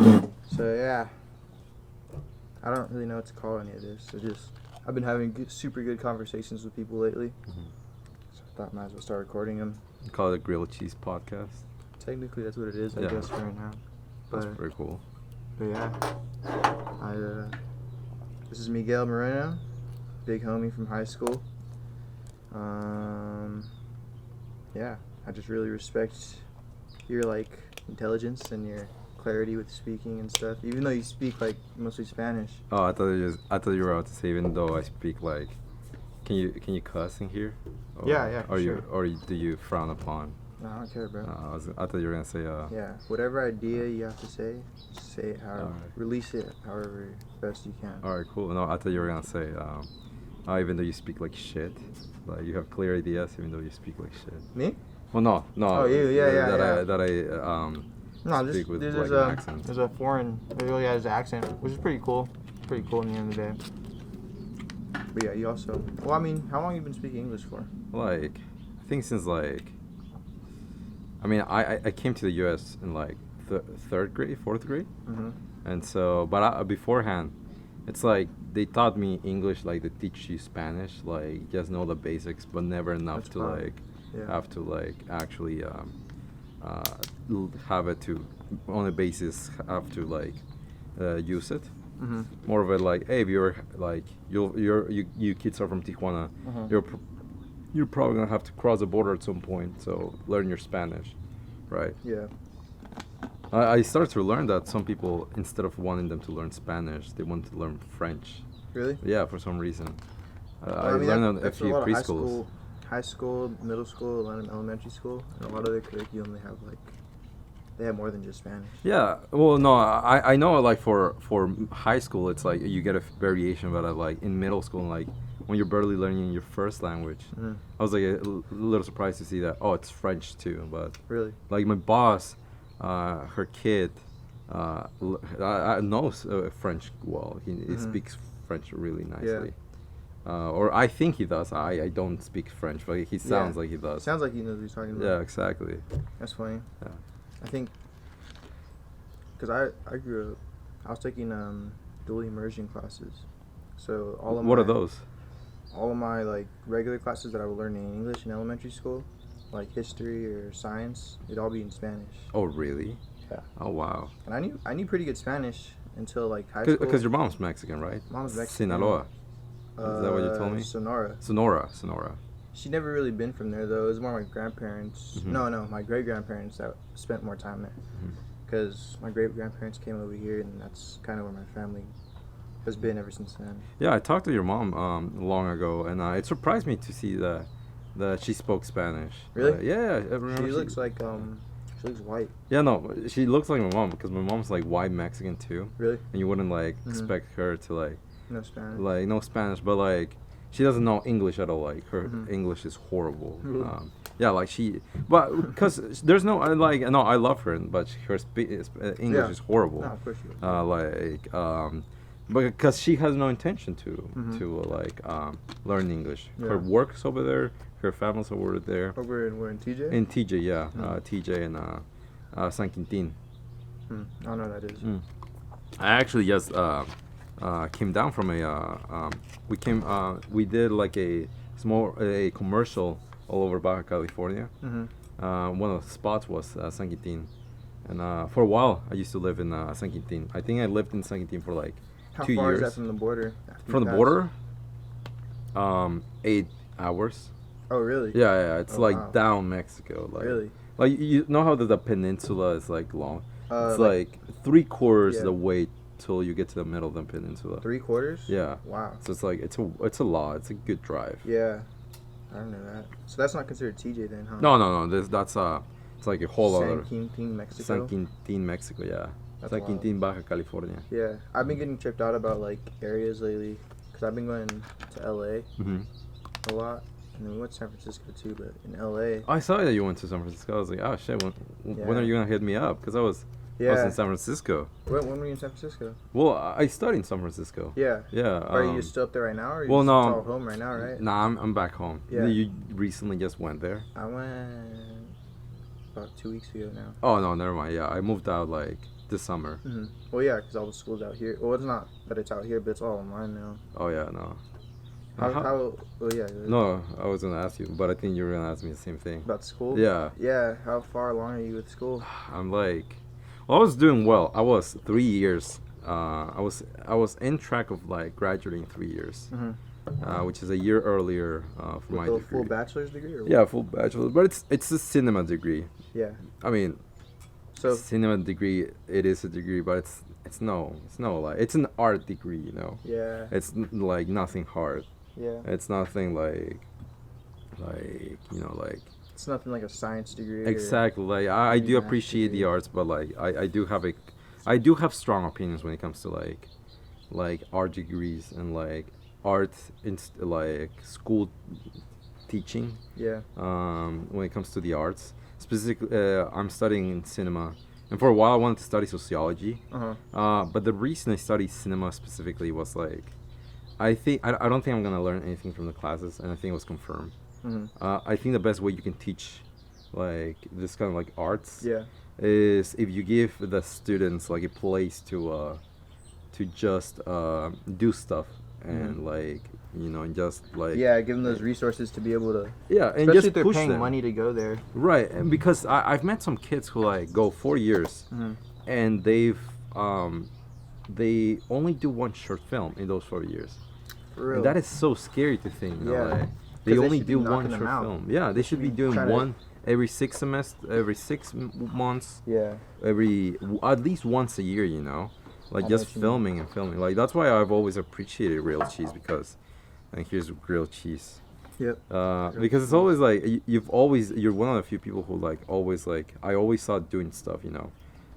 So yeah, I don't really know what to call any of this. I've been having super good conversations with people lately. Mm-hmm. So I thought I might as well start recording them. Call it a grilled cheese podcast. Technically, that's what it is, I Yeah. guess, for right now. That's pretty cool. But yeah, this is Miguel Moreno, big homie from high school. Yeah, I just really respect your intelligence and your clarity with speaking and stuff. Even though you speak mostly Spanish. Oh, I thought you were about to say, even though I speak like, can you cuss in here? Or, Yeah, or do you frown upon? No, I don't care, bro. I thought you were gonna say Yeah, whatever idea you have to say it however, Alright. release it however best you can. All right, cool. No, I thought you were gonna say, even though you speak like shit, like you have clear ideas, even though you speak like shit. Me? Well, no. Oh, you, yeah. That I No, speak with there's like an accent. there's a foreign, really has an accent, which is pretty cool. Pretty cool in the end of the day. But yeah, you also, well, I mean, how long have you been speaking English for? Like, I think since like, I mean, I came to the U.S. in like fourth grade, Mm-hmm. and so, but beforehand, it's like they taught me English, like they teach you Spanish, like just know the basics, but never enough That's to fine. like Yeah. have to like actually have it to on a basis have to like use it. Mm-hmm. More of it like, hey, if you're like you kids are from Tijuana, Mm-hmm. you're probably gonna have to cross the border at some point, so learn your Spanish, right? Yeah. I started to learn that some people, instead of wanting them to learn Spanish, they want to learn French. Really? Yeah, for some reason. I Well, mean, learned on a that's few lot of preschools. high school, middle school, and elementary school, and a lot of their curriculum they have more than just Spanish. Yeah, well, no, I know like for high school, it's like you get a variation, but like in middle school, like when you're barely learning your first language, Mm-hmm. I was like a little surprised to see that. Oh, it's French too, but Really? like my boss, her kid, knows French well. He Mhm. speaks French really nicely. Or I think he does. I don't speak French, but he sounds like he does. Sounds like he knows what he's talking about. Yeah, exactly. That's funny. Yeah. I think, because I grew up, I was taking dual immersion classes. So What are those? all of my like regular classes that I would learn in English in elementary school, like history or science, it'd all be in Spanish. Oh, really? Yeah. Oh, wow. And I knew pretty good Spanish until like high school. Because your mom's Mexican, right? Mom's Mexican. Sinaloa. Is that what you told me? Sonora. Sonora. She never really been from there though. It was more my grandparents. Mhm. No, my great grandparents that spent more time there. Mhm. Because my great grandparents came over here, and that's kind of where my family has been ever since then. Yeah, I talked to your mom long ago, and it surprised me to see that she spoke Spanish. Really? Yeah, I remember She looks like she looks white. Yeah, no, she looks like my mom because my mom's like white Mexican too, Really? and you wouldn't like Mhm. expect her to like No Spanish. no Spanish, but like she doesn't know English at all. Like her Mhm. English is horrible. Really? Yeah, like but because there's no I love her, but her English Yeah. is horrible. No, of course you would. But because she has no intention Mhm. to learn English. Yeah. Her work's over there. Her family's over there. Over in where in TJ? In TJ, yeah, Mm. TJ and San Quintin. I don't know what that is. I actually just came down from we did like a commercial all over Baja California. Mm-hmm. One of the spots was San Quintin, and for a while I used to live in San Quintin. I think I lived in San Quintin for like How 2 far years. is that from the border? after you From the pass? border, 8 hours. Oh, really? Yeah, it's Oh, like wow. down Mexico. Like, Really? Like you know how the peninsula is like long. It's like like 3/4 yeah. the way till you get to the middle of the peninsula. 3/4? Yeah. Wow. So it's like it's a lot. It's a good drive. Yeah. I don't know that. So that's not considered TJ then, huh? No. That's it's like a whole San other Quintin, Mexico. San Quintin, Mexico. Yeah. That's San wild. Quintin, Baja California. Yeah, I've been getting tripped out about like areas lately because I've been going to LA Mhm. a lot, and then we went to San Francisco too. But in LA, I saw that you went to San Francisco. I was like, oh shit, when Yeah. are you gonna hit me up? Because I was yeah. in San Francisco. When were you in San Francisco? Well, I studied in San Francisco. Yeah. Yeah. Are you still up there right now, or are you well, just no. all home right now, right? Nah, I'm back home. Yeah. You recently just went there. I went about 2 weeks ago now. Oh no, never mind. Yeah, I moved out like this summer. Mm-hmm. Well, yeah, because all the schools out here. Well, it's not that it's out here, but it's all online now. Oh yeah, no. How well, yeah. No, I was gonna ask you, but I think you were gonna ask me the same thing. About school? Yeah. Yeah, how far along are you with school? I'm like, well, I was doing well. I was 3 years. I was in track of like graduating 3 years, which is a year earlier for my With a degree. full bachelor's degree? Or what? Yeah, full bachelor, but it's a cinema degree. Yeah. I mean, So cinema degree. It is a degree, but it's no like it's an art degree. You know. yeah, It's like nothing hard. yeah. It's nothing like you know like. It's nothing like a science degree. Exactly. Like I do math appreciate the degree. arts, but like I do have strong opinions when it comes to like art degrees and like art like school teaching. Yeah. When it comes to the arts, specifically, I'm studying in cinema, and for a while I wanted to study sociology. But the reason I studied cinema specifically was like, I don't think I'm gonna learn anything from the classes, and I think it was confirmed. I think the best way you can teach like this kind of like arts Yeah. is if you give the students like a place to just do stuff and like you know and just like Yeah, give them those resources to be able to. yeah and Especially just if they're push paying them. money to go there. Right, and because I've met some kids who like go 4 years and they only do one short film in those 4 years. For real. And that is so scary to think. You know, Yeah. like, 'Cause they they only should be do one knocking them short out. film. Yeah, they should be doing trying to- one every 6 months, Yeah. at least once a year. You know, like I know just what you mean. filming and filming. Like that's why I've always appreciated grilled cheese because, and here's grilled cheese. Yep. Because it's always like you're one of the few people who like always like I always saw doing stuff. You know,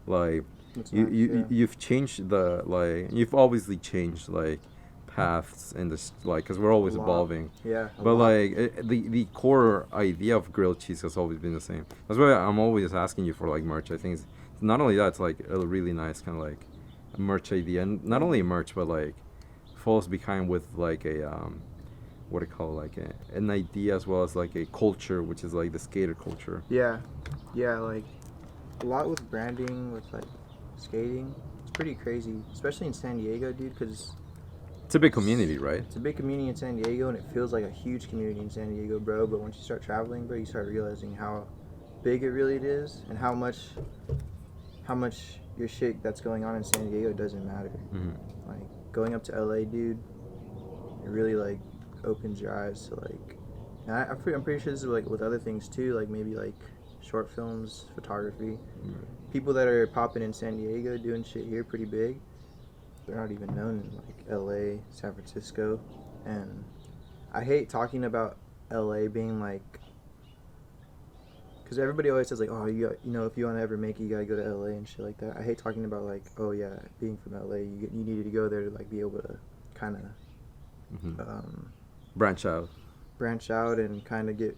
like That's you nice, you yeah. you've changed the like you've obviously changed like paths in this like because we're always A lot. evolving. Yeah. a But lot. like the core idea of grilled cheese has always been the same. That's why I'm always asking you for like merch. I think it's not only that, it's like a really nice kind of like a merch idea, and not only merch, but like falls behind with like a what do you call it, like an idea as well as like a culture, which is like the skater culture. Yeah. Yeah, like a lot with branding, with like skating. It's pretty crazy, especially in San Diego, dude, because It's a big community, right? it's a big community in San Diego, and it feels like a huge community in San Diego, bro. But once you start traveling, bro, you start realizing how big it really is, and how much your shit that's going on in San Diego doesn't matter. Like going up to LA, dude, it really like opens your eyes to like. And I'm pretty sure this is like with other things too, like maybe like short films, photography. People that are popping in San Diego doing shit here pretty big. They're not even known in like LA, San Francisco, and I hate talking about LA being like, because everybody always says like, oh, you know, if you want to ever make it, you gotta go to LA and shit like that. I hate talking about like, oh yeah, being from LA, you needed to go there to like be able to kind of Branch out, and kind of get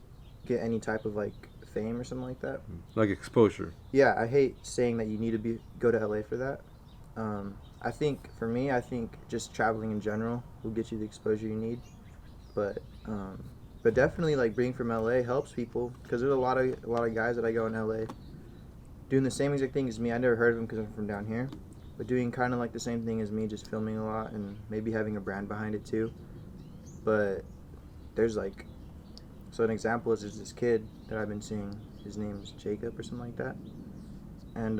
any type of like fame or something like that. like exposure. Yeah, I hate saying that you need to go to LA for that. I think for me, just traveling in general will get you the exposure you need. But definitely like being from LA helps people, because there's a lot of guys that I go in LA doing the same exact thing as me. I never heard of them because I'm from down here, but doing kind of like the same thing as me, just filming a lot and maybe having a brand behind it too. But there's like, so an example is there's this kid that I've been seeing. His name's Jacob or something like that, and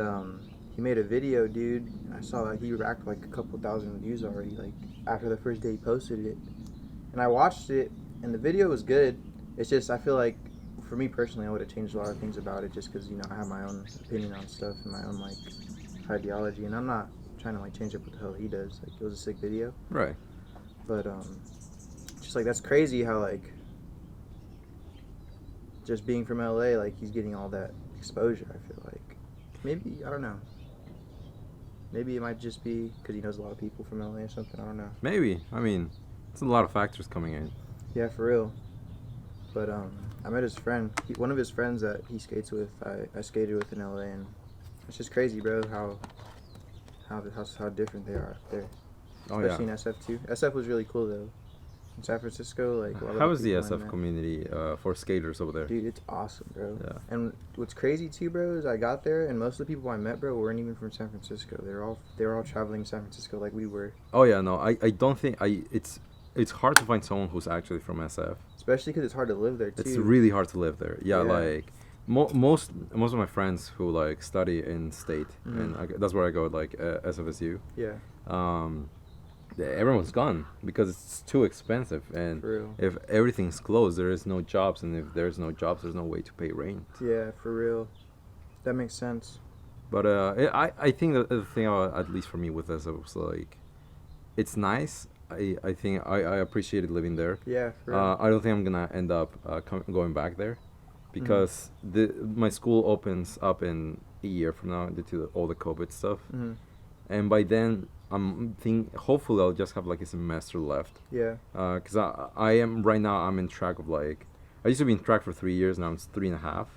he made a video, dude. I saw that he racked like a couple thousand views already, like after the first day he posted it. And I watched it, and the video was good. It's just, I feel like, for me personally, I would have changed a lot of things about it, just because, you know, I have my own opinion on stuff and my own like ideology, and I'm not trying to like change up what the hell he does. Like, it was a sick video. Right. But just like that's crazy how like just being from LA, like he's getting all that exposure. I feel like maybe, I don't know. Maybe it might just be because he knows a lot of people from LA or something. I don't know. Maybe. I mean, it's a lot of factors coming in. Yeah, for real. But I met his friend. One of his friends that he skates with, I skated with in LA, and it's just crazy, bro. How different they are up there. Oh Especially yeah. in SF too. SF was really cool though. in San Francisco. Like a lot of How is the people I SF met. community for skaters over there? Dude, it's awesome, bro. Yeah. And what's crazy too, bro, is I got there and most of the people I met, bro, weren't even from San Francisco. They were all traveling to San Francisco like we were. Oh yeah, no, I don't think it's hard to find someone who's actually from SF. Especially because it's hard to live there too. It's really hard to live there. Yeah, Yeah. like most of my friends who like study in state, and that's where I go, like SFSU. Yeah, Everyone's gone because it's too expensive, and for real. if everything's closed, there is no jobs, and if there's no jobs, there's no way to pay rent. Yeah, for real. That makes sense. But I think that the thing at least for me with this was like, it's nice. I think I appreciated living there. Yeah, for real. I don't think I'm gonna end up going back there, because my school opens up in a year from now due to all the COVID stuff, and by then hopefully I'll just have like a semester left. Yeah. Cause I am right now, I'm in track of like, I used to be in track for 3 years, now it's 3.5.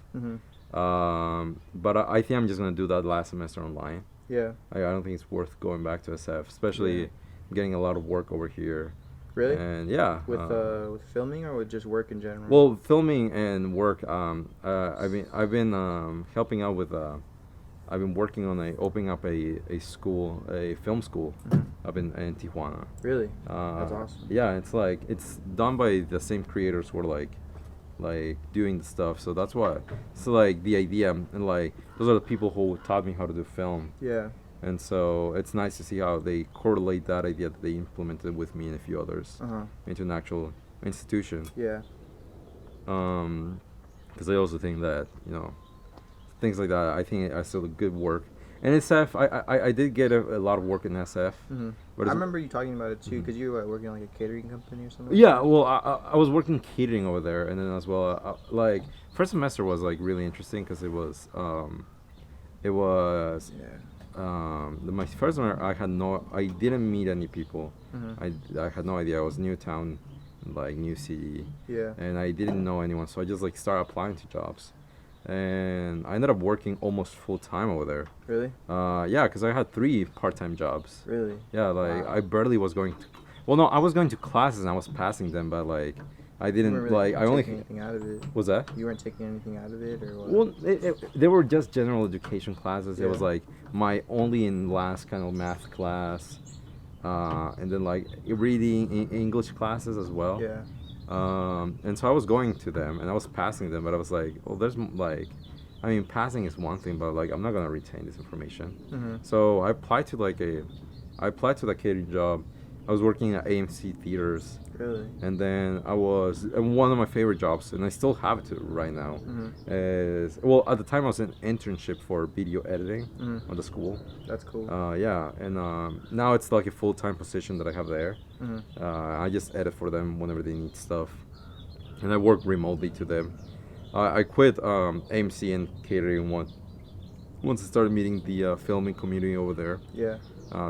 But I think I'm just gonna do that last semester online. Yeah. I don't think it's worth going back to SF, especially getting a lot of work over here. Really? And yeah. With filming or with just work in general? Well, filming and work. I've been helping out with. I've been working on opening up a school, a film school, up in Tijuana. Really? That's awesome. Yeah, it's done by the same creators who are like doing the stuff. So that's why. So like the idea, and like those are the people who taught me how to do film. Yeah. And so it's nice to see how they correlate that idea that they implemented with me and a few others into an actual institution. Yeah. Because I also think that, things like that, I think I still do good work. And SF, I did get a lot of work in SF. But I remember you talking about it too, because you were working at like a catering company or something. Yeah, well, I was working catering over there, and then as well, like first semester was like really interesting because it was my first semester I didn't meet any people. I had no idea. I was new town, like new city. Yeah. And I didn't know anyone, so I just like started applying to jobs. And I ended up working almost full time over there. Really? Yeah, because I had 3 part-time jobs. Really? Yeah, like Wow. I barely was going to. Well, no, I was going to classes and I was passing them, but like I didn't You weren't really I only. taking anything out of it. Was that? You weren't taking anything out of it, or what? Well, they were just general education classes. Yeah. It was like my only and last kind of math class, and then like reading English classes as well. Yeah. And so I was going to them and I was passing them, but I was like, well, there's like, I mean, passing is one thing, but like I'm not gonna retain this information. So I applied to the catering job. I was working at AMC theaters. Really? And then and one of my favorite jobs, and I still have it right now, is, well, at the time I was in internship for video editing at the school. That's cool. Yeah, and now it's like a full-time position that I have there. I just edit for them whenever they need stuff, and I work remotely to them. I quit AMC and catering once I started meeting the filming community over there. Yeah.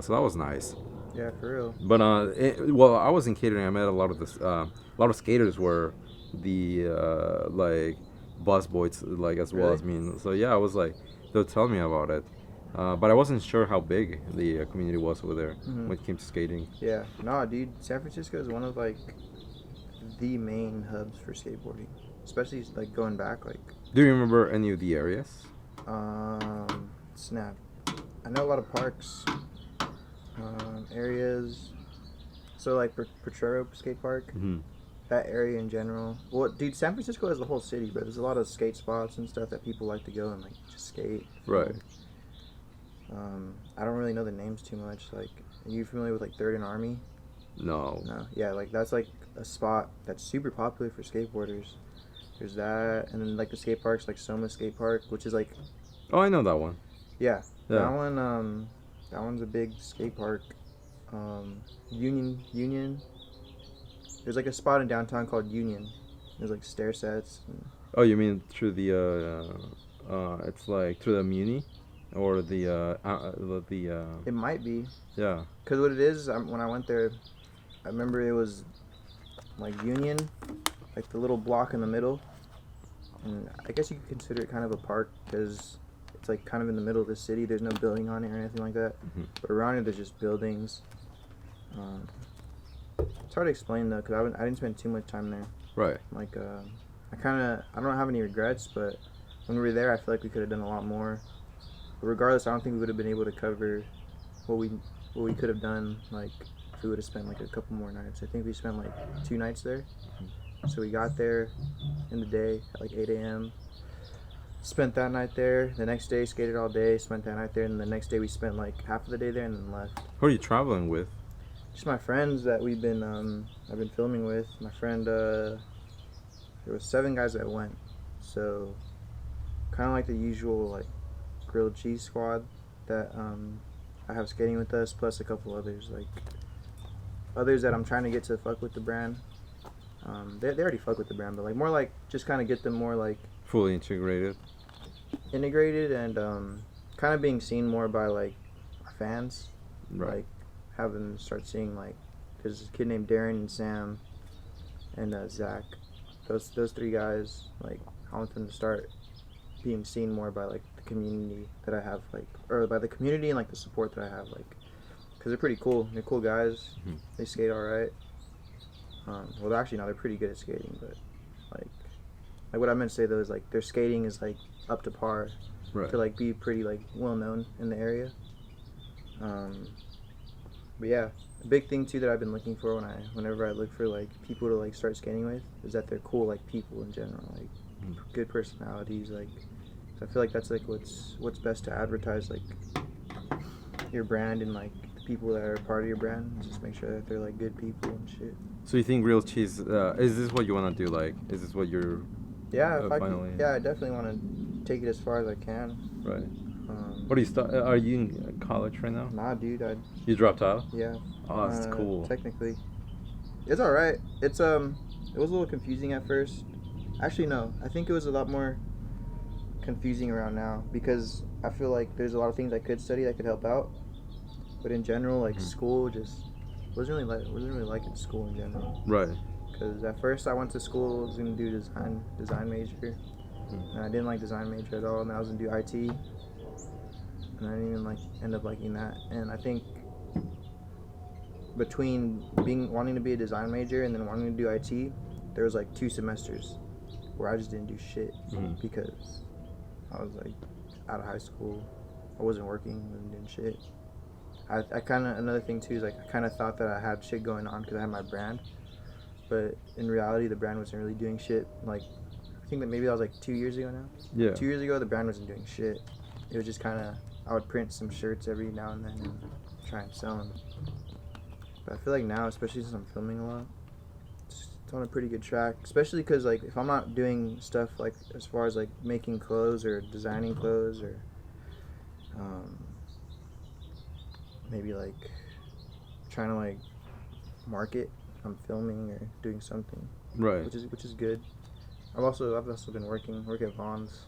So that was nice. Yeah, for real. But well, I was in catering. I met a lot of skaters were the like bus boys, like as well as me. So yeah, I was like, they'll tell me about it, but I wasn't sure how big the community was over there when it came to skating. Yeah, no, dude, San Francisco is one of like the main hubs for skateboarding, especially like going back like. Do you remember any of the areas? Snap. I know a lot of parks. Areas, so like Potrero Skate Park, that area in general. Well, dude, San Francisco has the whole city, but there's a lot of skate spots and stuff that people like to go and like just skate. Right. I don't really know the names too much. Like, are you familiar with like 3rd and Army? No. No. Yeah, like that's like a spot that's super popular for skateboarders. There's that, and then like the skate parks, like Soma Skate Park, which is like. Oh, I know that one. Yeah. Yeah. That one. That one's a big skate park. Union. There's like a spot in downtown called Union. There's like stair sets. Oh, you mean through the it's like through the Muni, or the It might be. Yeah. Cause what it is, when I went there, I remember it was like Union, like the little block in the middle, and I guess you could consider it kind of a park because. It's like kind of in the middle of the city. There's no building on it or anything like that. But around it, there's just buildings. It's hard to explain though, cause I didn't spend too much time there. Right. Like, I don't have any regrets, but when we were there, I feel like we could have done a lot more. But regardless, I don't think we would have been able to cover what we could have done. Like, if we would have spent like a couple more nights. I think we spent like 2 nights there. So we got there in the day at like 8 a.m. Spent that night there. The next day, skated all day. Spent that night there, and the next day we spent like half of the day there and then left. Who are you traveling with? Just my friends that I've been filming with. My friend, there was 7 guys that went, so kind of like the usual like grilled cheese squad that I have skating with us, plus a couple others that I'm trying to get to fuck with the brand. They already fuck with the brand, but like more like just kind of get them more like Fully integrated. and kind of being seen more by like our fans. Right. Like have them start seeing like there's this kid named Darren and Sam and Zach. Those 3 guys, like I want them to start being seen more by like the community that I have, like, or by the community and like the support that I have, like, because they're pretty cool. They're cool guys. Mm-hmm. They skate all right. Well, actually, no, they're pretty good at skating, but like what I meant to say though is like their skating is like up to par Right. to like be pretty like well known in the area. But yeah, a big thing too that I've been looking for whenever I look for like people to like start skating with is that they're cool, like people in general, like good personalities. Like I feel like that's like what's best to advertise like your brand and like the people that are part of your brand. Just make sure that they're like good people and shit. So you think grilled cheese? Is this what you want to do? Like, is this what you're? Yeah, if I finally. can, yeah, I definitely want to take it as far as I can. Right. What are you are you in college right now? Nah, dude, You dropped out? yeah. Oh, that's cool. Technically, it's all right. It was a little confusing at first. Actually, no, I think it was a lot more confusing around now because I feel like there's a lot of things I could study that could help out. But in general, like school, just wasn't really liking school in general. Right. Because at first I went to school, I was gonna do design major, and I didn't like design major at all. And then I was gonna do IT, and I didn't even like end up liking that. And I think between wanting to be a design major and then wanting to do IT, there was like 2 semesters where I just didn't do shit because I was like out of high school. I wasn't working, wasn't doing shit. I kind of, another thing too is like I kind of thought that I had shit going on because I had my brand, but in reality the brand wasn't really doing shit. Like I think that maybe that was like 2 years ago now. Yeah. 2 years ago the brand wasn't doing shit. It was just kind of, I would print some shirts every now and then and try and sell them. But I feel like now, especially since I'm filming a lot, it's on a pretty good track. Especially because like if I'm not doing stuff like as far as like making clothes or designing clothes or maybe like trying to like market, I'm filming or doing something. Right. Which is good. I've also been working at Vaughn's.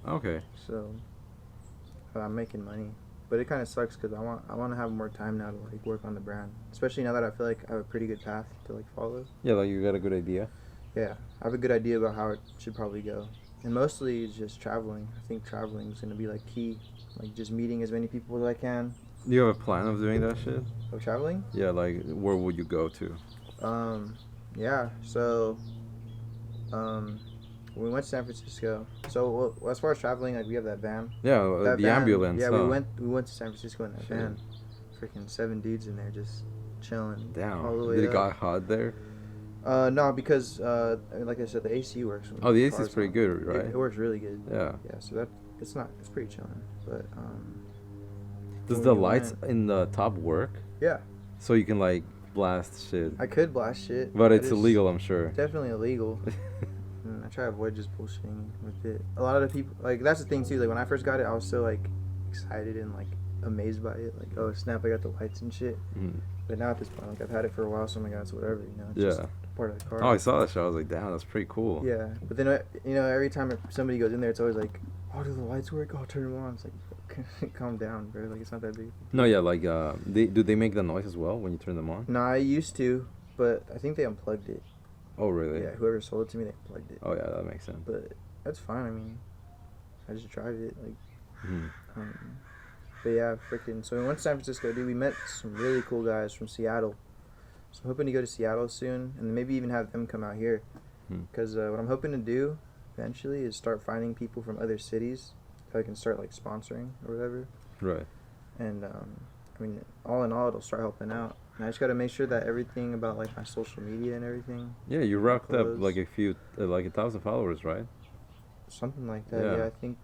Okay. So I'm making money, but it kind of sucks because I want to have more time now to like work on the brand, especially now that I feel like I have a pretty good path to like follow. Yeah, like you got a good idea. Yeah, I have a good idea about how it should probably go, and mostly it's just traveling. I think traveling is gonna be like key, like just meeting as many people as I can. Do you have a plan of doing that shit? Of traveling? Yeah, like where would you go to? Yeah. So, we went to San Francisco. So as far as traveling, like we have that van. Yeah, That the van, ambulance. Yeah, huh? we went to San Francisco in that Shit. van. Freaking 7 dudes in there just chilling. Damn. All the way Did it up. got hot there? No, because like I said, the AC works. when Oh, the the AC is car's pretty on. good, right? It works really good. Yeah. Yeah, so it's pretty chilling. But Does when the we lights went- in the top work? Yeah, So you can like blast shit. I could blast shit, But I it's just- illegal, I'm sure. Definitely illegal. I try to avoid just bullshitting with it. A lot of the people, like, that's the thing too. Like when I first got it, I was so like excited and like amazed by it. Like, oh snap, I got the lights and shit. Mm. But now at this point, like I've had it for a while, so I'm like, it's whatever, you know. It's Yeah. just part of the car. Oh, I saw that show. I was like, damn, that's pretty cool. Yeah, but then you know, every time somebody goes in there, it's always like, oh, do the lights work? Oh, turn them on. It's like, calm down, bro. Like it's not that big. No, yeah, like do they make the noise as well when you turn them on? No, I used to, but I think they unplugged it. Oh, really? Yeah, whoever sold it to me, they unplugged it. Oh, yeah, that makes sense. But that's fine. I mean, I just tried it. Like, Mhm. but yeah, freaking. So we went to San Francisco, dude. We met some really cool guys from Seattle. So I'm hoping to go to Seattle soon, and maybe even have them come out here. Because what I'm hoping to do eventually is start finding people from other cities that I can start like sponsoring or whatever. Right. And I mean, all in all, it'll start helping out. And I just gotta make sure that everything about like my social media and everything. Yeah, you racked up Clothes. like like 1,000 followers, right? Something like that. Yeah. Yeah, I think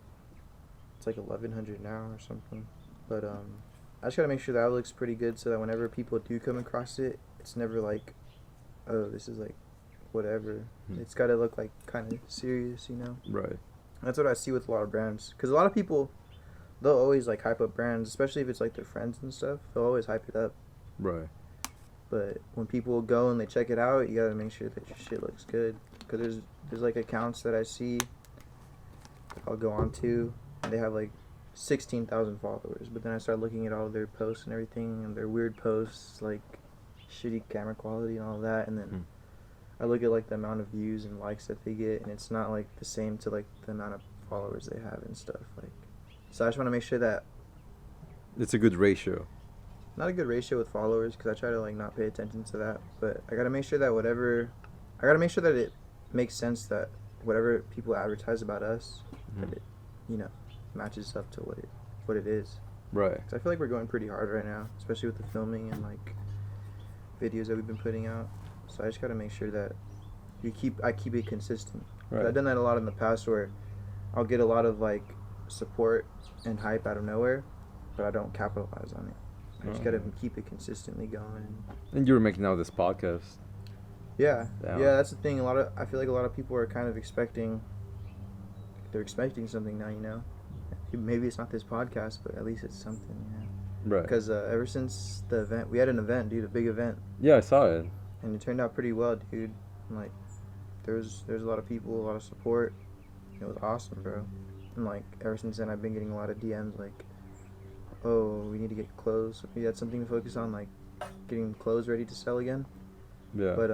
it's like 1,100 now or something. But I just gotta make sure that it looks pretty good so that whenever people do come across it, it's never like, oh, this is like whatever. It's gotta look like kind of serious, you know. Right. That's what I see with a lot of brands. Because a lot of people, they'll always like hype up brands, especially if it's like their friends and stuff. They'll always hype it up. Right. But when people go and they check it out, you gotta make sure that your shit looks good. Because there's like accounts that I see that I'll go on to, and they have like 16,000 followers. But then I start looking at all their posts and everything, and their weird posts, like shitty camera quality and all that. And then I look at like the amount of views and likes that they get, and it's not like the same to like the amount of followers they have and stuff. Like, so I just want to make sure that It's a good ratio. not a good ratio with followers, because I try to like not pay attention to that, but I gotta make sure that I gotta make sure that it makes sense that whatever people advertise about us, that it, you know, matches up to what it is. Right. 'Cause I feel like we're going pretty hard right now, especially with the filming and like videos that we've been putting out. So I just gotta make sure that I keep it consistent. 'Cause Right. I've done that a lot in the past where I'll get a lot of like support and hype out of nowhere, but I don't capitalize on it. I just gotta keep it consistently going. And you were making now this podcast. Yeah, Yeah. yeah, that's the thing. I feel like a lot of people are kind of expecting. They're expecting something now, you know. Maybe it's not this podcast, but at least it's something, you know. Right. Because ever since the event, we had an event, dude, a big event, Yeah, I saw it. and it turned out pretty well, dude. And, like, there's a lot of people, a lot of support. It was awesome, bro. And like ever since then, I've been getting a lot of DMs like, "Oh, we need to get clothes. Maybe that's something to focus on, like getting clothes ready to sell again." Yeah. But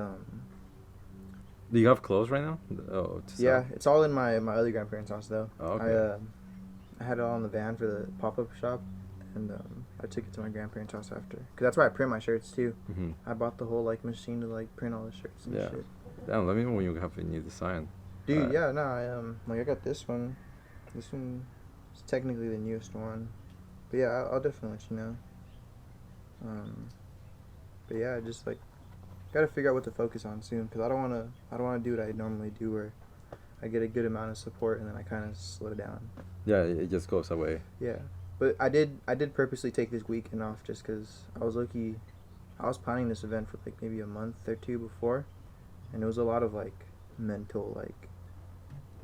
Do you have clothes right now? Oh, to sell? yeah, it's all in my other grandparents' house though. Oh, okay. I had it all in the van for the pop-up shop, and I took it to my grandparents' house after. Cause that's where I print my shirts too. Mm-hmm. I bought the whole like machine to like print all the shirts and Yeah. shit. Damn, let me know when you have a new design. Dude, yeah, no, I got this one. This one is technically the newest one, but yeah, I'll definitely let you know. But yeah, just like gotta figure out what to focus on soon, cause I don't wanna do what I normally do, where I get a good amount of support and then I kind of slow down. Yeah, it just goes away. Yeah, but I did purposely take this weekend off just cause I was planning this event for like maybe a month or two before, and it was a lot of like mental like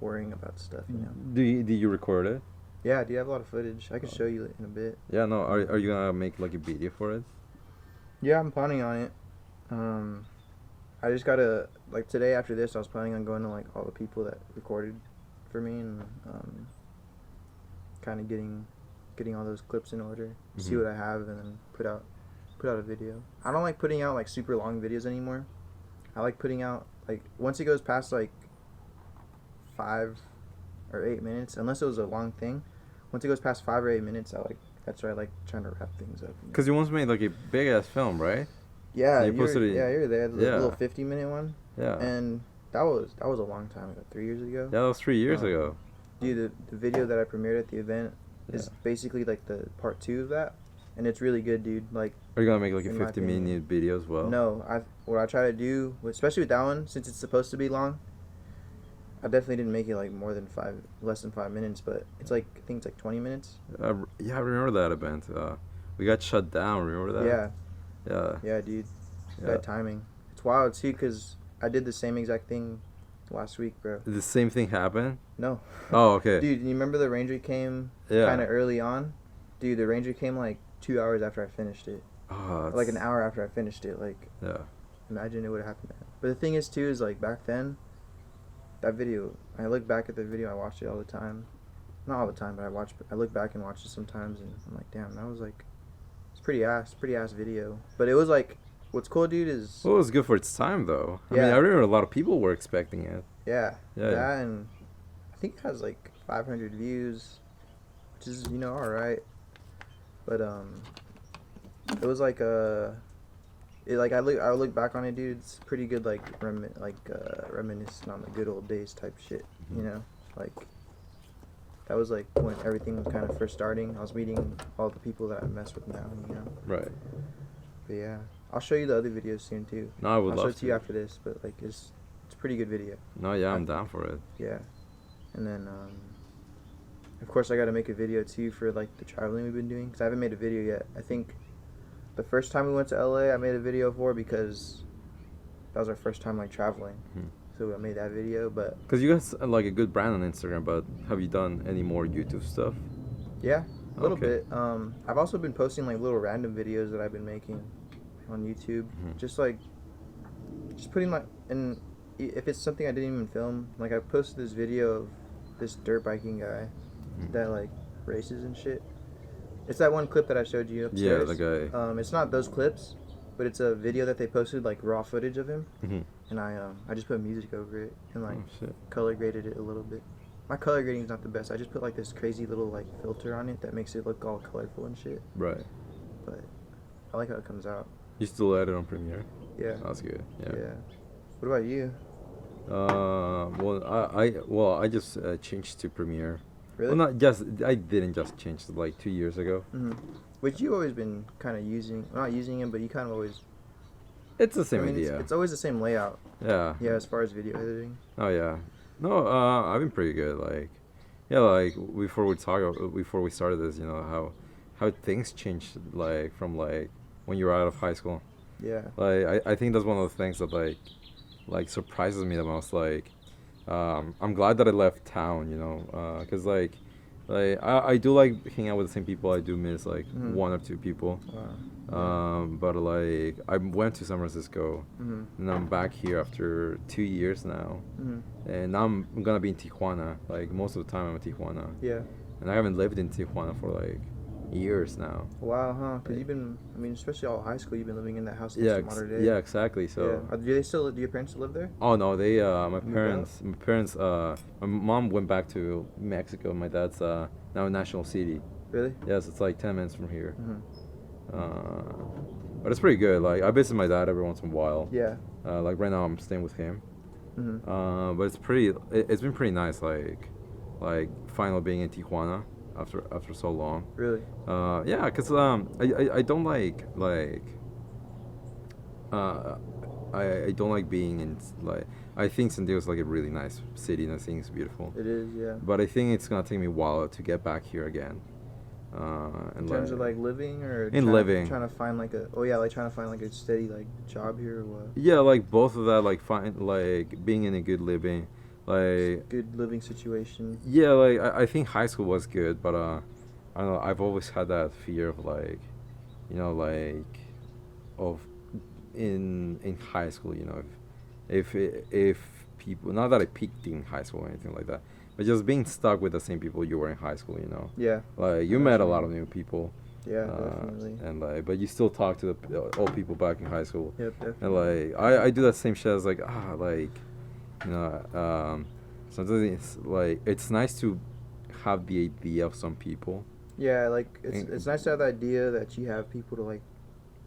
worrying about stuff, you know. Did you record it? Yeah, dude, I have a lot of footage. I can show you it in a bit. Yeah, no. Are you gonna make like a video for it? Yeah, I'm planning on it. I just gotta, like, today after this, I was planning on going to like all the people that recorded for me and kind of getting all those clips in order, see what I have, and then put out a video. I don't like putting out like super long videos anymore. I like putting out like once it goes past like 5 or 8 minutes, unless it was a long thing. Once it goes past 5 or 8 minutes, that's where I like trying to wrap things up. You know? Cause you once made like a big ass film, right? Yeah, you posted it. Yeah, you're there. The Yeah. little 50-minute one. Yeah. And that was a long time ago, 3 years ago. Yeah, that was 3 years ago. Dude, the video that I premiered at the event is basically like the part 2 of that, and it's really good, dude. Like, Are you gonna make like a in my 50-minute video as well? no, what I try to do, especially with that one, since it's supposed to be long, I definitely didn't make it like less than 5 minutes, but it's like, I think it's like 20 minutes. Yeah, I remember that event. We got shut down. Remember that? Yeah. Yeah. Yeah, dude. Yeah. Bad timing. It's wild too, cause I did the same exact thing last week, bro. Did the same thing happen? No. Oh, okay. Dude, you remember the Ranger came Yeah. kind of early on? Dude, the Ranger came like 2 hours after I finished it. Oh, Like an hour after I finished it. Like, Yeah. imagine it would have happened then. But the thing is too, is like back then, that video, I look back at the video, I watch it all the time. Not all the time, but I look back and watch it sometimes, and I'm like, damn, that was like, it's pretty ass video. But it was like, what's cool, dude, is Well, it was good for its time, though. I mean, Yeah. I remember a lot of people were expecting it. yeah, Yeah. that, and I think it has like 500 views, which is, you know, all right. But it was like it I look back on it, dude. It's pretty good, like reminiscing on the good old days type shit. You know, like that was like when everything was kind of first starting. I was meeting all the people that I mess with now. You know. Right. But yeah, I'll show you the other videos soon too. No, I would I'll love show it to you to. after this, but like it's a pretty good video. No, yeah, I'm down for it. Yeah, and then of course I got to make a video too for like the traveling we've been doing because I haven't made a video yet. I think the first time we went to LA, I made a video for because that was our first time like traveling. Mhm. So I made that video, but Because you guys like a good brand on Instagram, but have you done any more YouTube stuff? yeah, a little Okay. bit. I've also been posting like little random videos that I've been making on YouTube, Mhm. just putting my and if it's something I didn't even film, like I posted this video of this dirt biking guy Mhm. that like races and shit. It's that one clip that I showed you Yeah, upstairs. the guy. It's not those clips, but it's a video that they posted like raw footage of him, Mhm. and I just put music over it and like Oh shit. color graded it a little bit. My color grading's not the best. I just put like this crazy little like filter on it that makes it look all colorful and shit. Right. But I like how it comes out. You still edit on Premiere? Yeah. That's good. Yeah. Yeah. What about you? Well, I just changed to Premiere. Really? Well, not just. I didn't just change it like 2 years ago. Mm-hmm. Which you always been kind of using, not using it, but you kind of always. It's the same I mean, idea. It's always the same layout. Yeah. Yeah, as far as video editing. Oh yeah. No, I've been pretty good. Like, yeah, like before we started this, you know how things changed like from like when you were out of high school. Yeah. Like I think that's one of the things that like surprises me the most. Like, I'm glad that I left town, you know, cause like I do like hanging out with the same people. I do miss like Mhm. one or two people. Wow. But like I went to San Francisco, Mm-hmm. and I'm back here after 2 years now, Mm-hmm. and now I'm gonna be in Tijuana. Like most of the time I'm in Tijuana, Yeah. and I haven't lived in Tijuana for like years now. Wow, huh? Because you've been, I mean, especially all high school, you've been living in that house Yeah, since modern day. yeah, exactly. So. Yeah. Do they still? Do your parents still live there? Oh no, they out? my parents my mom went back to Mexico. My dad's now in National City. Really? Yes, it's like 10 minutes from here. Mm-hmm. But it's pretty good. Like I visit my dad every once in a while. Yeah. Like right now I'm staying with him. Mm-hmm. But it's been pretty nice. Like finally being in Tijuana after so long. Really? Yeah, cause I don't like I don't like being in like I think San Diego's like a really nice city and I think it's beautiful. It is, yeah. But I think it's gonna take me a while to get back here again. In terms of like living or living. trying to find like trying to find like a steady like job here or what? Yeah, like both of that, like like being in a good living, like Good living situation. yeah, like I think high school was good, but I don't know. I've always had that fear of like, you know, like of in high school, you know, if people, not that I peaked in high school or anything like that, but just being stuck with the same people you were in high school, you know. Yeah. Like you met a lot of new people. Yeah, definitely. And like, but you still talk to the old people back in high school. Yep, definitely. And like, I do that same shit as like, like, you know, sometimes it's like, it's nice to have the idea of some people. Yeah, like And- it's nice to have the idea that you have people to like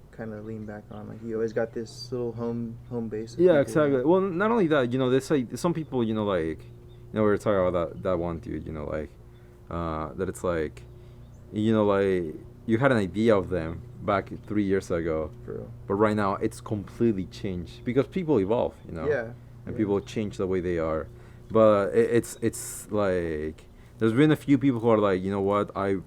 kind of lean back on. Like you always got this little home base. Of Yeah, people. exactly. Well, not only that, you know, there's like some people, you know, like, you know, we were talking about that one dude, you know, like, that it's like, you know, like, you had an idea of them back 3 years ago, For real. but right now it's completely changed because people evolve, you know. Yeah. And yeah. people change the way they are, but it's like there's been a few people who are like, you know what, I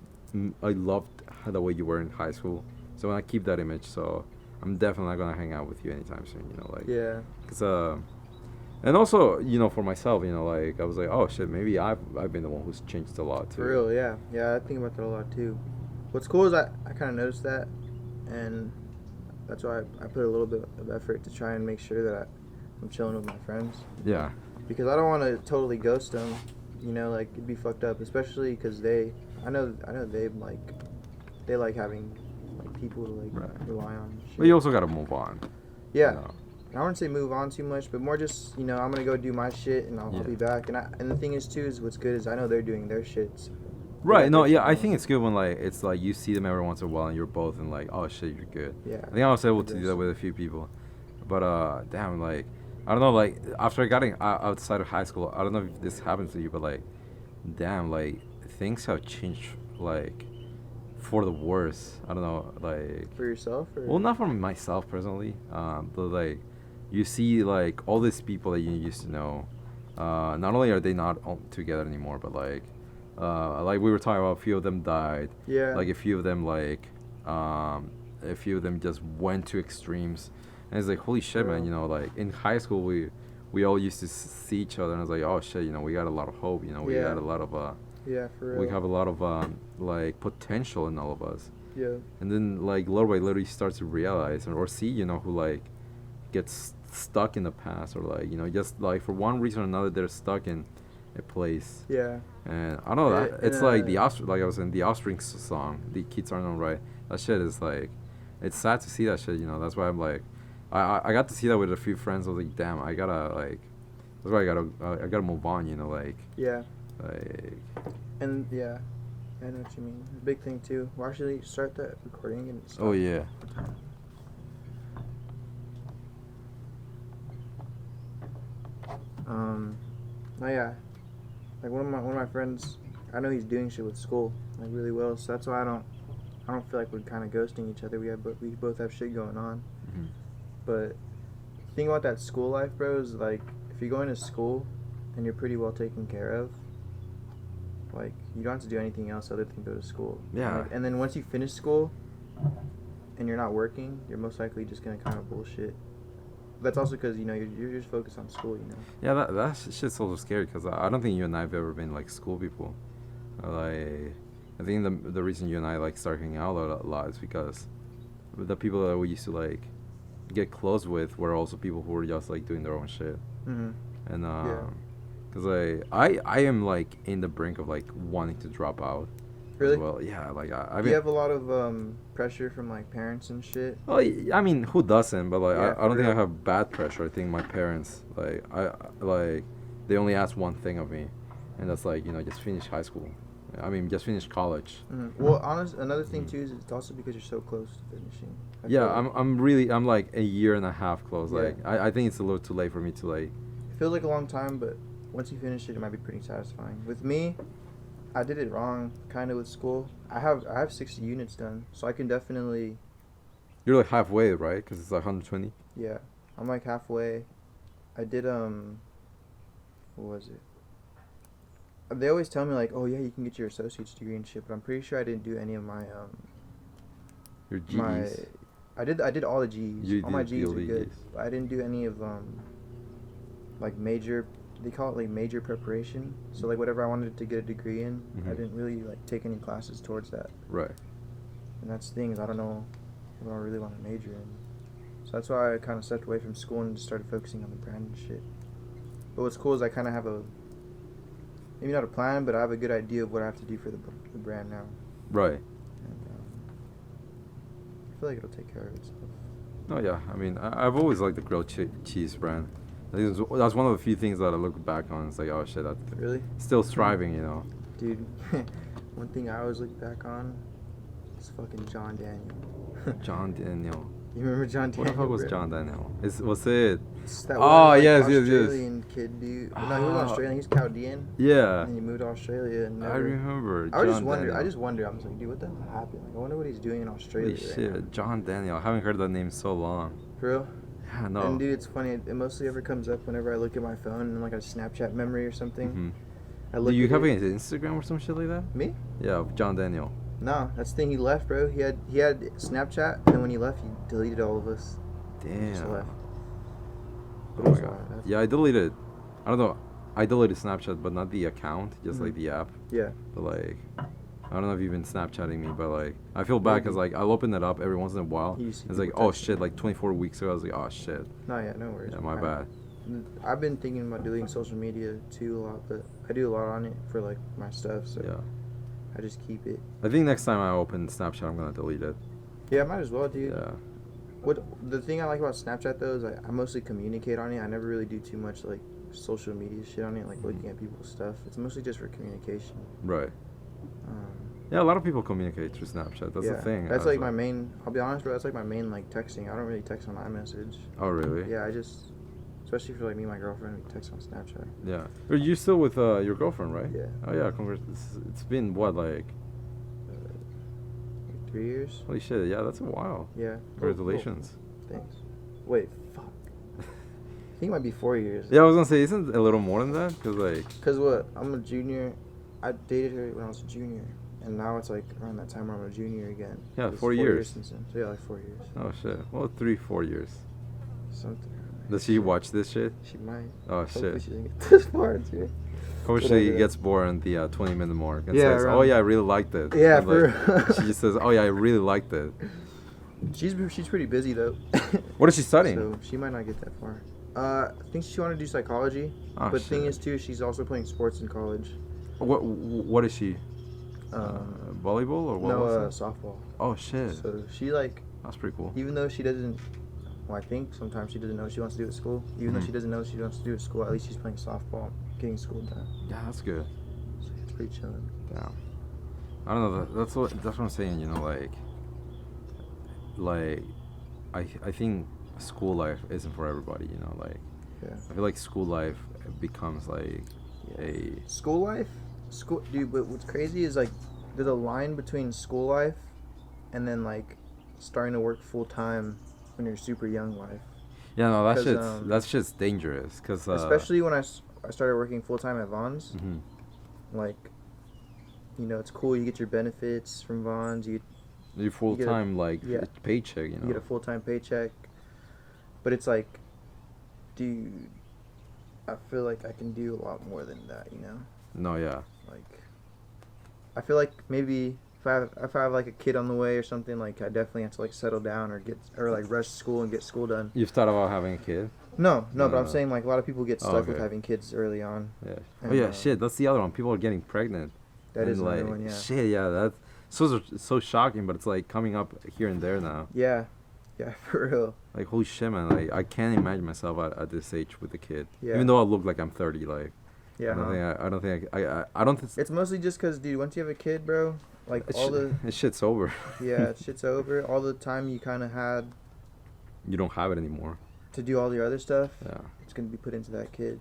loved the way you were in high school, so I keep that image. So I'm definitely not gonna hang out with you anytime soon, you know, like Yeah. cause and also, you know, for myself, you know, like I was like, oh shit, maybe I've been the one who's changed a lot too. For real, yeah. Yeah, I think about that a lot too. What's cool is I kind of noticed that, and that's why I put a little bit of effort to try and make sure that I'm chilling with my friends. Yeah. Because I don't want to totally ghost them, you know, like it'd be fucked up, especially because I know they like having like people to like Right. rely on. and shit. But you also gotta move on. Yeah. You know? I wouldn't say move on too much, but more just, you know, I'm gonna go do my shit and I'll Yeah. be back. And the thing is too is what's good is I know they're doing their shits. Right. No. that Yeah. shit I going. think it's good when like it's like you see them every once in a while and you're both and like, oh shit, you're good. Yeah. I think I was able to do Progress. that with a few people, but damn, like I don't know, like after I got outside of high school, I don't know if this happens to you, but like, damn, like things have changed like for the worse. I don't know, like, For yourself, or? well, not for myself personally, but like you see like all these people that you used to know. Not only are they not together anymore, but like we were talking about, a few of them died. Yeah. Like a few of them a few of them just went to extremes, and it's like holy shit, man. Bro. You know, like in high school we all used to see each other, and I was like, oh shit, you know, we got a lot of hope. You know, we Yeah. got a lot of Yeah, for real. we have a lot of like potential in all of us. Yeah. And then like little by little you start to realize or see, you know, who like gets stuck in the past, or like, you know, just like for one reason or another they're stuck in a place. Yeah. And I don't know, It- that it's like the uh, like I was in the Offspring song, The Kids Are Not Right. That shit is like, it's sad to see that shit, you know. That's why I'm like, I got to see that with a few friends. I was like, damn, I gotta like, that's why I gotta move on, you know, Yeah. like And yeah, I know what you mean. Big thing too. Why should they start that recording and stop? oh yeah. Oh yeah. Like one of my friends, I know he's doing shit with school like really well. So that's why I don't feel like we're kind of ghosting each other. We both have shit going on. Mhm. But the thing about that school life, bro, is like if you're going to school and you're pretty well taken care of, like you don't have to do anything else other than go to school. Yeah. Like, and then once you finish school and you're not working, you're most likely just gonna kind of bullshit. That's also because, you know, you're just focused on school, you know. Yeah, that shit's also scary because I don't think you and I have ever been like school people. Like, I think the reason you and I like start hanging out a lot is because the people that we used to like get close with were also people who were just like doing their own shit. Mm-hmm. And Yeah. cause I am like in the brink of like wanting to drop out. Really? As well, yeah, like I Do mean, you have a lot of pressure from like parents and shit? well, I mean, who doesn't? But like, Yeah, I don't for think I real. have bad pressure. I think my parents, like, like, they only ask one thing of me, and that's like, you know, just finish high school. I mean, just finish college. Mm-hmm. Well, another thing too is it's also because you're so close to finishing. I Yeah, feel like I'm like a year and a half close. Yeah. Like, I think it's a little too late for me to like. it feels like a long time, but once you finish it, it might be pretty satisfying. With me, I did it wrong, kind of with school. I have 60 units done, so I can definitely, You're like halfway, right? Because it's like 120. yeah, I'm like halfway. I did what was it? They always tell me like, oh yeah, you can get your associate's degree and shit, but I'm pretty sure I didn't do any of my Your G's. my. I did all the G's. You All my did G's all are the good. Gs. But I didn't do any of like major. They call it like major preparation. So like whatever I wanted to get a degree in, I Mhm. didn't really like take any classes towards that. Right. And that's the thing is I don't know what I really want to major in. So that's why I kind of stepped away from school and just started focusing on the brand and shit. But what's cool is I kind of have maybe not a plan, but I have a good idea of what I have to do for the brand now. Right. And I feel like it'll take care of itself. Oh yeah, I mean, I've always liked the grilled cheese brand. I think that's one of the few things that I look back on. It's like, oh shit, that's Really? still striving, you know. Dude, one thing I always look back on is fucking John Daniel. John Daniel. You remember John Daniel? What the fuck was bro? John Daniel? Was it? It's that Oh, one, yes, yes, yes. Australian kid, dude. No, he was Ah. Australian. He's Chaldean. Yeah. And then he moved to Australia. And I never- remember. I just John wonder. Daniel. I just wonder. I'm just like, dude, what the hell happened? Like, I wonder what he's doing in Australia. Holy right shit, now. John Daniel. I haven't heard that name so long. For real? Yeah, no. And dude, it's funny. It mostly ever comes up whenever I look at my phone and like a Snapchat memory or something. Mhm. I look. Do you at have it. an Instagram or some shit like that? Me? Yeah, of John Daniel. No, that's the thing. He left, bro. He had Snapchat, and then when he left, he deleted all of us. Damn. Just left. Oh It my was god. wild. Yeah, I deleted. I don't know. I deleted Snapchat, but not the account, just like Mhm. the app. Yeah. But like, I don't know if you've been Snapchatting me, but like, I feel bad because like I'll open it up every once in a while. You see It's like, people oh texting shit, you. like 24 weeks ago, I was like, oh shit. No, yeah, no worries. Yeah, my bad. I've been thinking about deleting social media too a lot, but I do a lot on it for like my stuff, so Yeah. I just keep it. I think next time I open Snapchat, I'm gonna delete it. Yeah, I might as well, dude. Yeah. What the thing I like about Snapchat though is I mostly communicate on it. I never really do too much like social media shit on it, like looking at people's stuff. It's mostly just for communication. Right. Yeah, a lot of people communicate through Snapchat. That's the thing. That's I like was my main. I'll be honest, bro. That's like my main like texting. I don't really text on iMessage. Oh, really? Yeah, I just, especially for like me and my girlfriend, we text on Snapchat. Yeah. But you're still with your girlfriend, right? Yeah. Oh yeah, congrats. It's been what, like 3 years. holy shit, yeah, that's a while. Yeah. Congratulations. Thanks. Wait, fuck. I think it might be 4 years. Yeah, I was gonna say, isn't it a little more than that? Cause like. Cause what? I'm a junior. I dated her when I was a junior, and now it's like around that time where I'm a junior again. Yeah, It's 4 years. since then. So yeah, like 4 years. Oh shit. Well, 3-4 years. Something. Does she watch this shit? She might. Oh Hopefully shit. she doesn't get this far too. Hopefully she Whatever. gets bored on the 20-minute mark and Yeah, says, "Oh around- yeah, I really liked it." Yeah, And, for like, she just says, "Oh yeah, I really liked it." She's pretty busy though. What is she studying? So she might not get that far. I think she wanted to do psychology. Oh, But the thing shit. is too, she's also playing sports in college. What is she? Volleyball or what No, was it? softball. Oh shit. So she like, That's pretty cool. even though she doesn't, well, I think sometimes she doesn't know what she wants to do at school. Even though Mhm. she doesn't know what she wants to do at school, at least she's playing softball, getting school done. Yeah, that's good. So it's pretty chilling. Yeah. I don't know. That's what I'm saying. You know, like, I think school life isn't for everybody. You know, like, Yeah. I feel like school life becomes like a School life, dude. But what's crazy is like, there's a line between school life, and then like, starting to work full time when you're super young life. yeah. No, Cause, that's just dangerous. Cause especially when I started working full time at Vaughn's. mhm. Like, you know, it's cool. You get your benefits from Vaughn's. Your full get a- time like yeah. paycheck. You You know. get a full time paycheck. But it's like, dude, I feel like I can do a lot more than that. You know, No, yeah. like, I feel like maybe if I have like a kid on the way or something, like I definitely have to like settle down or like rush school and get school done. You've thought about having a kid? No, but I'm No. saying like a lot of people get Oh, stuck with okay. having kids early on. Yeah. And, Oh yeah, shit. That's the other one. People are getting pregnant. That and is like, another one, yeah. Shit, yeah. That's so shocking, but it's like coming up here and there now. Yeah, for real. Like holy shit, man! Like I can't imagine myself at this age with a kid. Yeah. Even though I look like I'm 30, like Yeah, I don't think I don't think it's mostly just because, dude, once you have a kid, bro, like all the this shit's over. yeah, shit's over. All the time you kind of had You don't have it anymore. to do all the other stuff, Yeah. it's gonna be put into that kid.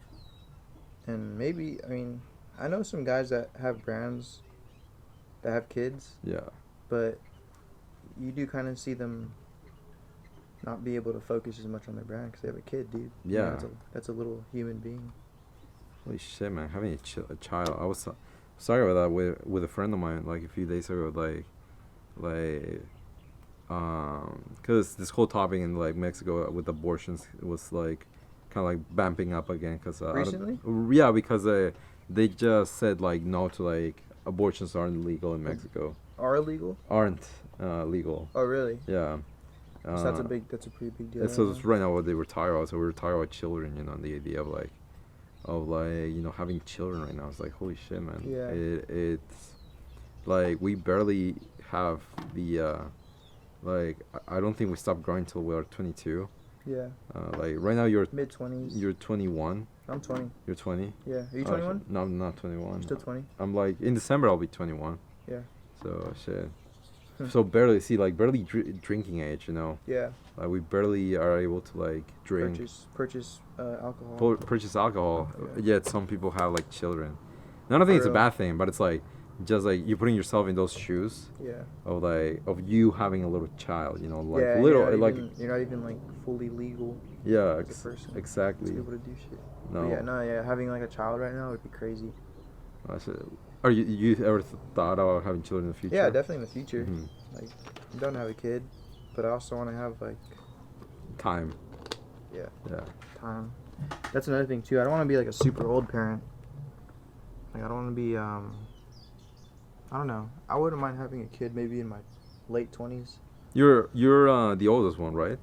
And maybe, I mean, I know some guys that have brands that have kids, Yeah. but you do kind of see them not be able to focus as much on their brand because they have a kid, dude. You know, Yeah. that's a little human being. Holy shit, man! Having a child. I was sorry about that with a friend of mine like a few days ago. Cause this whole topic in like Mexico with abortions was like kind of like vamping up again. Cause Recently? Yeah, because they just said like no to like abortions aren't legal in Mexico. Are illegal? Aren't legal. Oh, really? Yeah. So that's a pretty big deal. And so right it's now. right now what they were talking about. So we were talking about children, you know, and the idea of you know, having children right now. It's like holy shit, man. Yeah. It's like we barely have the like I don't think we stopped growing till we are 22. Yeah, Like right now you're mid-20s. 21. I'm 20. You're 20. Yeah, are you Oh, 21? shit. No, I'm not 21. You're still 20? I'm like in December I'll be 21. Yeah. So shit. So barely drinking age, you know. Yeah. Like we barely are able to like drink. Purchase alcohol. Purchase alcohol. Yeah. Yet some people have like children. And I don't think it's a Real. bad thing, but it's like just like you putting yourself in those shoes Yeah. of you having a little child, you know, like yeah, little you're not even like fully legal yeah, as a person to exactly. be able to do shit. No. But yeah, having like a child right now would be crazy. That's it. Are you ever thought about having children in the future? Yeah, definitely in the future. Mhm. Like, I'm done to have a kid, but I also want to have like Time. Yeah. Yeah. time. That's another thing too. I don't want to be like a super old parent. Like I don't want to be I don't know. I wouldn't mind having a kid maybe in my late 20s. You're the oldest one, right?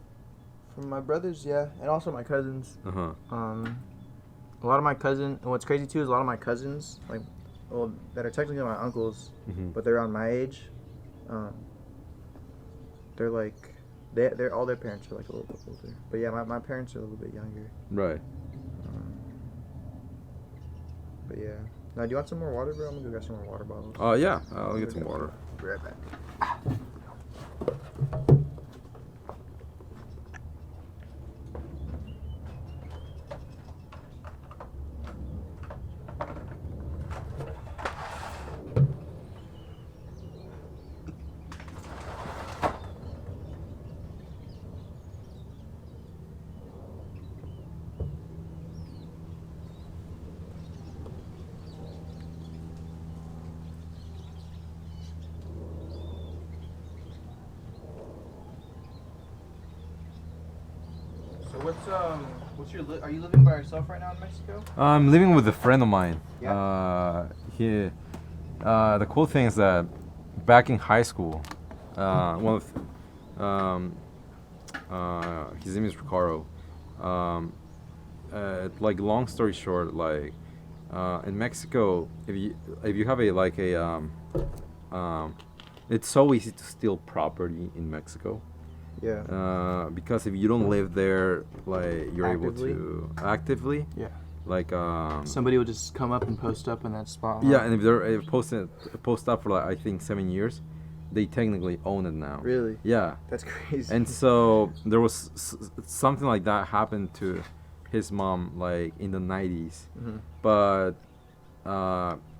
From my brothers, yeah, and also my cousins. Uh-huh. A lot of my cousins, and what's crazy too is a lot of my cousins, like, well, that are technically my uncles, Mhm. but they're around my age. They're like, they're all their parents are like a little bit older. But yeah, my parents are a little bit younger. Right. But yeah, Now, do you want some more water, bro? I'm gonna go get some more water bottles. Yeah, I'll get some water. Be right back. So what's your are you living by yourself right now in Mexico? I'm living with a friend of mine. Yeah. The cool thing is that back in high school, one of his name is Ricardo. Like long story short, like in Mexico, if you have it's so easy to steal property in Mexico. Yeah. Because if you don't live there, like you're Actively? able to actively, Yeah. like Somebody will just come up and post up in that spot. yeah, and if they're post up for like I think 7 years, they technically own it now. Really? Yeah. That's crazy. And so there was something like that happened to his mom like in the 90s, Mhm. but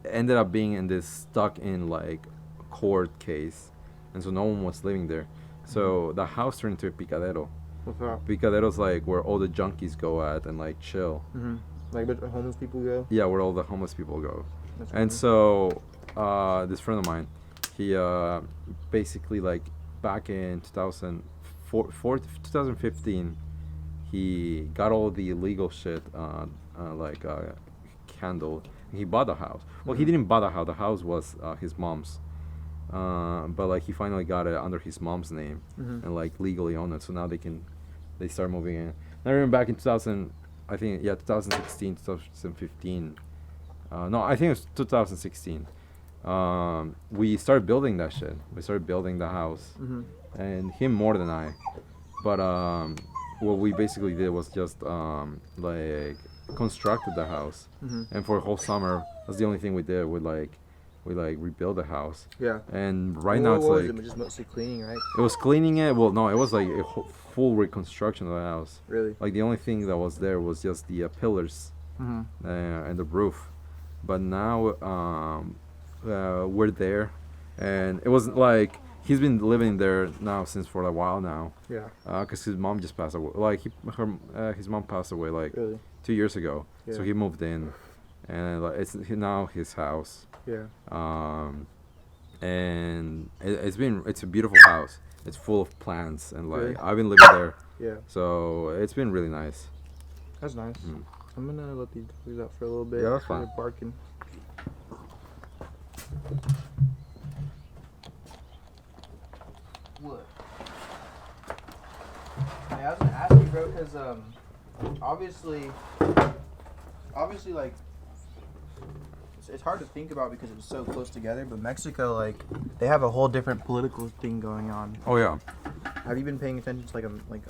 ended up being in this stuck in like court case, and so no one was living there. So the house turned into a picadero. What's up? Picadero's like where all the junkies go at and like chill. Mhm. Like, but homeless people go. Yeah, where all the homeless people go. That's And funny. so this friend of mine, he basically like back in 2015, he got all the illegal shit handled. He bought the house. Well, he Mhm. didn't buy the house. The house was his mom's. But like he finally got it under his mom's name Mhm. and like legally own it. So now they start moving in. I remember back in 2016, 2015. No, I think it was 2016. We started building that shit. We started building the house, Mhm. and him more than I. But what we basically did was just like constructed the house, Mhm. and for a whole summer, that's the only thing we did. We rebuild the house, Yeah. and right now it's what like was it? Just mostly cleaning, right? it was cleaning it. Well, no, it was like a full reconstruction of the house. Really. Like the only thing that was there was just the pillars Mhm. and the roof. But now we're there, and it was like he's been living there now since for a while now. Yeah. Cause his mom just passed away. Like his mom passed away like Really. 2 years ago. So Yeah. he moved in, and like it's now his house. Yeah. And it's a beautiful house. It's full of plants, and like Really? I've been living there, Yeah. so it's been really nice. That's nice. Mm. I'm gonna let these dogs out for a little bit. Yeah, that's 'cause fine. They're barking. What? Hey, I was gonna ask you, bro, because obviously, like, it's hard to think about because it's so close together. But Mexico, like, they have a whole different political thing going on. Oh yeah. Have you been paying attention to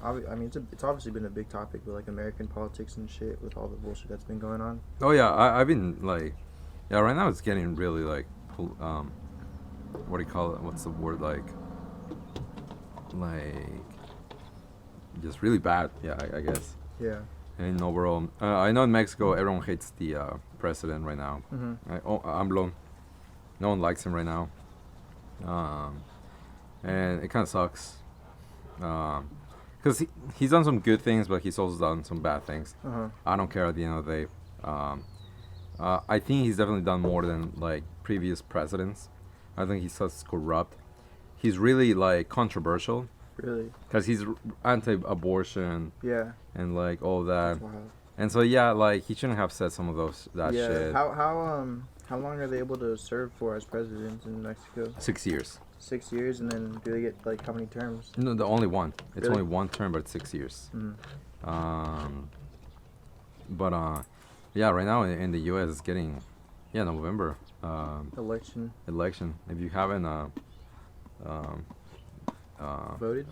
I mean, it's obviously been a big topic, but like American politics and shit with all the bullshit that's been going on. Oh yeah. I've been like, yeah. Right now it's getting really like, what do you call it? What's the word like? Like, just really bad. Yeah, I guess. Yeah. And overall, I know in Mexico everyone hates the president right now. Mhm. AMLO. No one likes him right now. And it kind of sucks. Because he's done some good things, but he's also done some bad things. Uh-huh. I don't care at the end of the day. I think he's definitely done more than like previous presidents. I think he's such corrupt. He's really like controversial Really? because he's anti-abortion Yeah. and like all that. That's wild. And so yeah, like he shouldn't have said some of that Yeah. shit. How long are they able to serve for as presidents in Mexico? 6 years. 6 years, and then do they get like how many terms? No, the only one. It's Really? only one term, but it's 6 years. Mm. But yeah, right now in the U.S. it's getting, November Election. election. If you haven't Voted?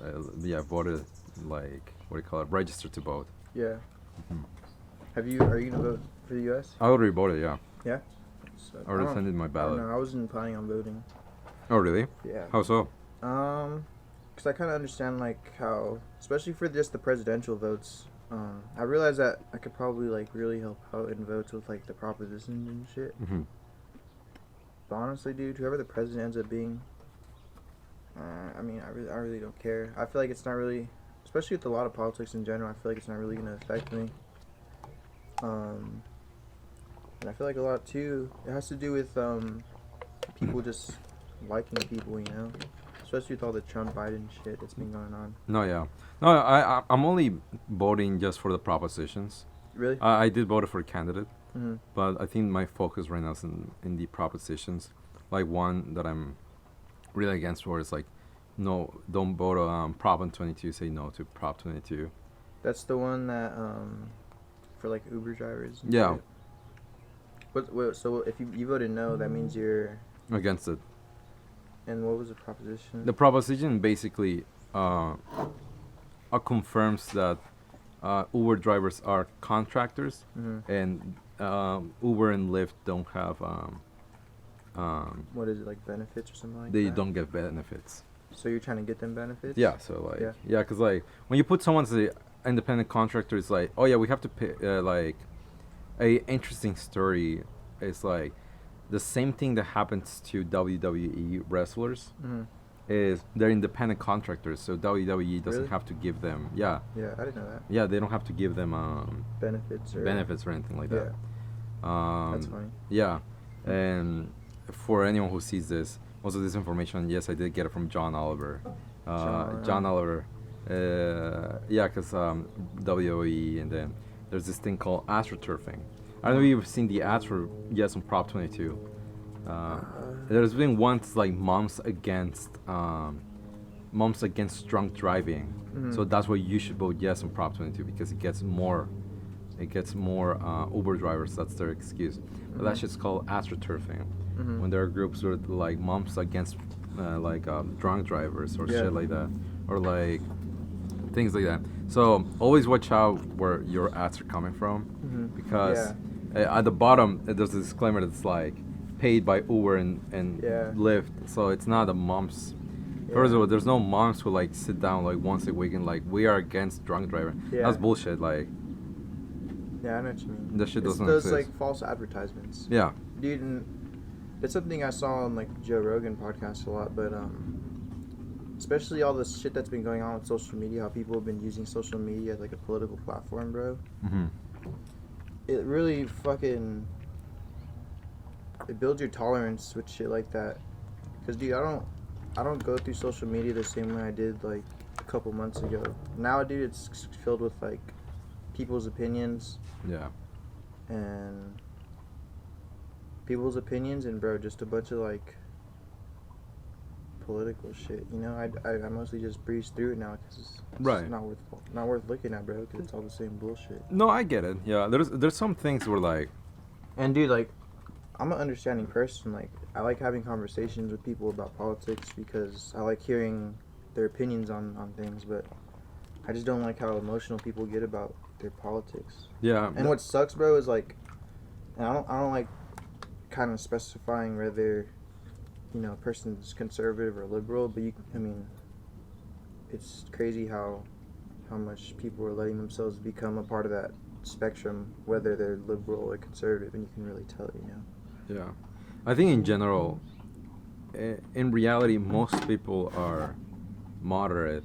voted, like what do you call it? Registered to vote. Yeah. Mhm. Are you gonna vote for the U.S.? I already voted. Yeah. Yeah. So I already sent in my I ballot. don't know. I wasn't planning on voting. Oh, really? Yeah. How so? Because I kind of understand like how, especially for just the presidential votes. I realized that I could probably like really help out in votes with like the propositions and shit. Mm-hmm. But honestly, dude, whoever the president ends up being, I mean, I really don't care. I feel like it's not really, especially with a lot of politics in general. I feel like it's not really gonna affect me. And I feel like a lot too. It has to do with people just liking people, you know, especially with all the Trump Biden shit that's been going on. No, yeah. No, I'm only voting just for the propositions. Really? I did vote for a candidate, Mm-hmm. but I think my focus right now is in the propositions. Like one that I'm really against for is like, no, don't vote on Prop 22. Say no to Prop 22. That's the one that for like Uber drivers. And Yeah. shit. What? So if you voted no, that means you're. Against it. And what was the proposition? The proposition basically confirms that Uber drivers are contractors, Mm-hmm. and Uber and Lyft don't have What is it, like benefits or something like they that? don't get benefits. So you're trying to get them benefits? Yeah, so like Yeah. yeah, cause like when you put someone as a independent contractor, it's like, oh yeah, we have to pay. Like a interesting story is like the same thing that happens to WWE wrestlers. Mm-hmm. Is they're independent contractors, so WWE doesn't Really? have to give them. Yeah, Yeah, I didn't know that. yeah, they don't have to give them Benefits or anything like Yeah, that. that's funny. Yeah, and for anyone who sees this, most of this information, yes, I did get it from John Oliver. John Oliver. Yeah, because WWE, and then there's this thing called astroturfing. I don't know if you've seen the ads for yes on Prop 22. There's been once like moms against drunk driving. Mhm. So that's why you should vote yes on Prop 22 because it gets more Uber drivers. That's their excuse. But that Mhm. shit's called astroturfing. Mhm. When there are groups with like moms against drunk drivers or Yeah. shit like that, or like things like that. So always watch out where your ads are coming from, Mhm. because at the bottom there's a disclaimer that's like paid by Uber and Yeah. Lyft, so it's not the moms. First of all, there's no moms who like sit down like once a week and like we are against drunk driving. Yeah. That's bullshit. Like Yeah, I know what you mean. that shit It's doesn't those exist. like false advertisements. Yeah. Dude, and it's something I saw on like Joe Rogan podcast a lot, but especially all this shit that's been going on with social media, how people have been using social media as like a political platform, bro. Mm-hmm. It really fucking it builds your tolerance with shit like that. Cause dude, I don't go through social media the same way I did like a couple months ago. Now, dude, it's filled with like people's opinions Yeah. and bro, just a bunch of like political shit. You know, I mostly just breeze through it now because it's Right. not worth looking at, bro. Because it's all the same bullshit. No, I get it. Yeah. There's some things where like And dude, like, I'm an understanding person. Like, I like having conversations with people about politics because I like hearing their opinions on things. But I just don't like how emotional people get about their politics. yeah. And what sucks, bro, is like, and I don't like kind of specifying whether, you know, a person's conservative or liberal. But I mean, it's crazy how much people are letting themselves become a part of that spectrum, whether they're liberal or conservative, and you can really tell it, you know. Yeah, I think in general, in reality, most people are moderate,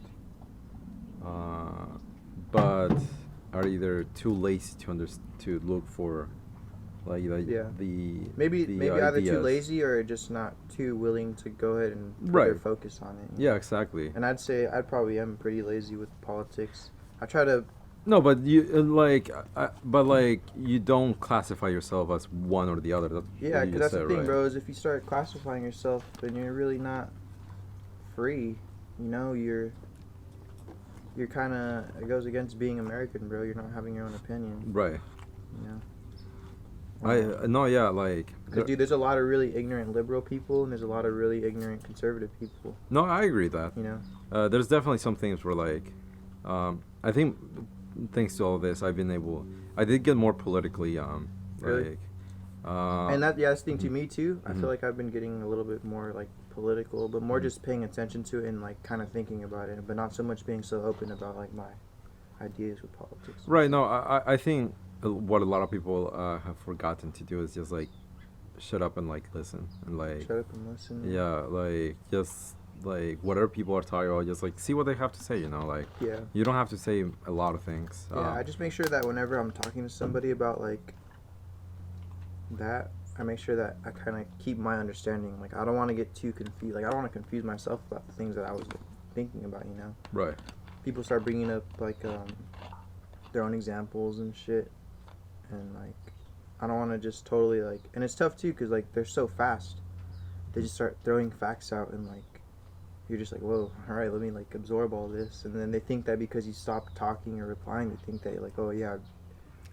but are either too lazy to look for, like Yeah. the Maybe either too ideas. lazy or just not too willing to go ahead and put their Right. focus on it. Yeah, exactly. And I'd say I probably am pretty lazy with politics. I try to. No, but you you don't classify yourself as one or the other. That's Yeah, what you because just that's the said, thing, right? bro. Is if you start classifying yourself, then you're really not free. You know, you're kind of, it goes against being American, bro. You're not having your own opinion. Right. You know. No, yeah, like. Because, dude, there's a lot of really ignorant liberal people, and there's a lot of really ignorant conservative people. No, I agree with that. You know. There's definitely some things where like, I think thanks to all of this, I did get more politically Really? like, And that's the thing to me too. I Mhm. feel like I've been getting a little bit more like political, but more just paying attention to it and like kind of thinking about it, but not so much being so open about like my ideas with politics. Right. No, I think what a lot of people have forgotten to do is just like shut up and like listen and like Shut up and listen. yeah, like just like whatever people are talking about, just like see what they have to say. You know, like Yeah. you don't have to say a lot of things. Yeah, I just make sure that whenever I'm talking to somebody about like that, I make sure that I kind of keep my understanding. Like I don't want to get too confused. Like I don't want to confuse myself about the things that I was like, thinking about. You know. Right. People start bringing up like their own examples and shit, and like I don't want to just totally like. And it's tough too because like they're so fast. They just start throwing facts out and like you're just like, whoa, all right, let me like absorb all this, and then they think that because you stop talking or replying, they think that like, oh yeah,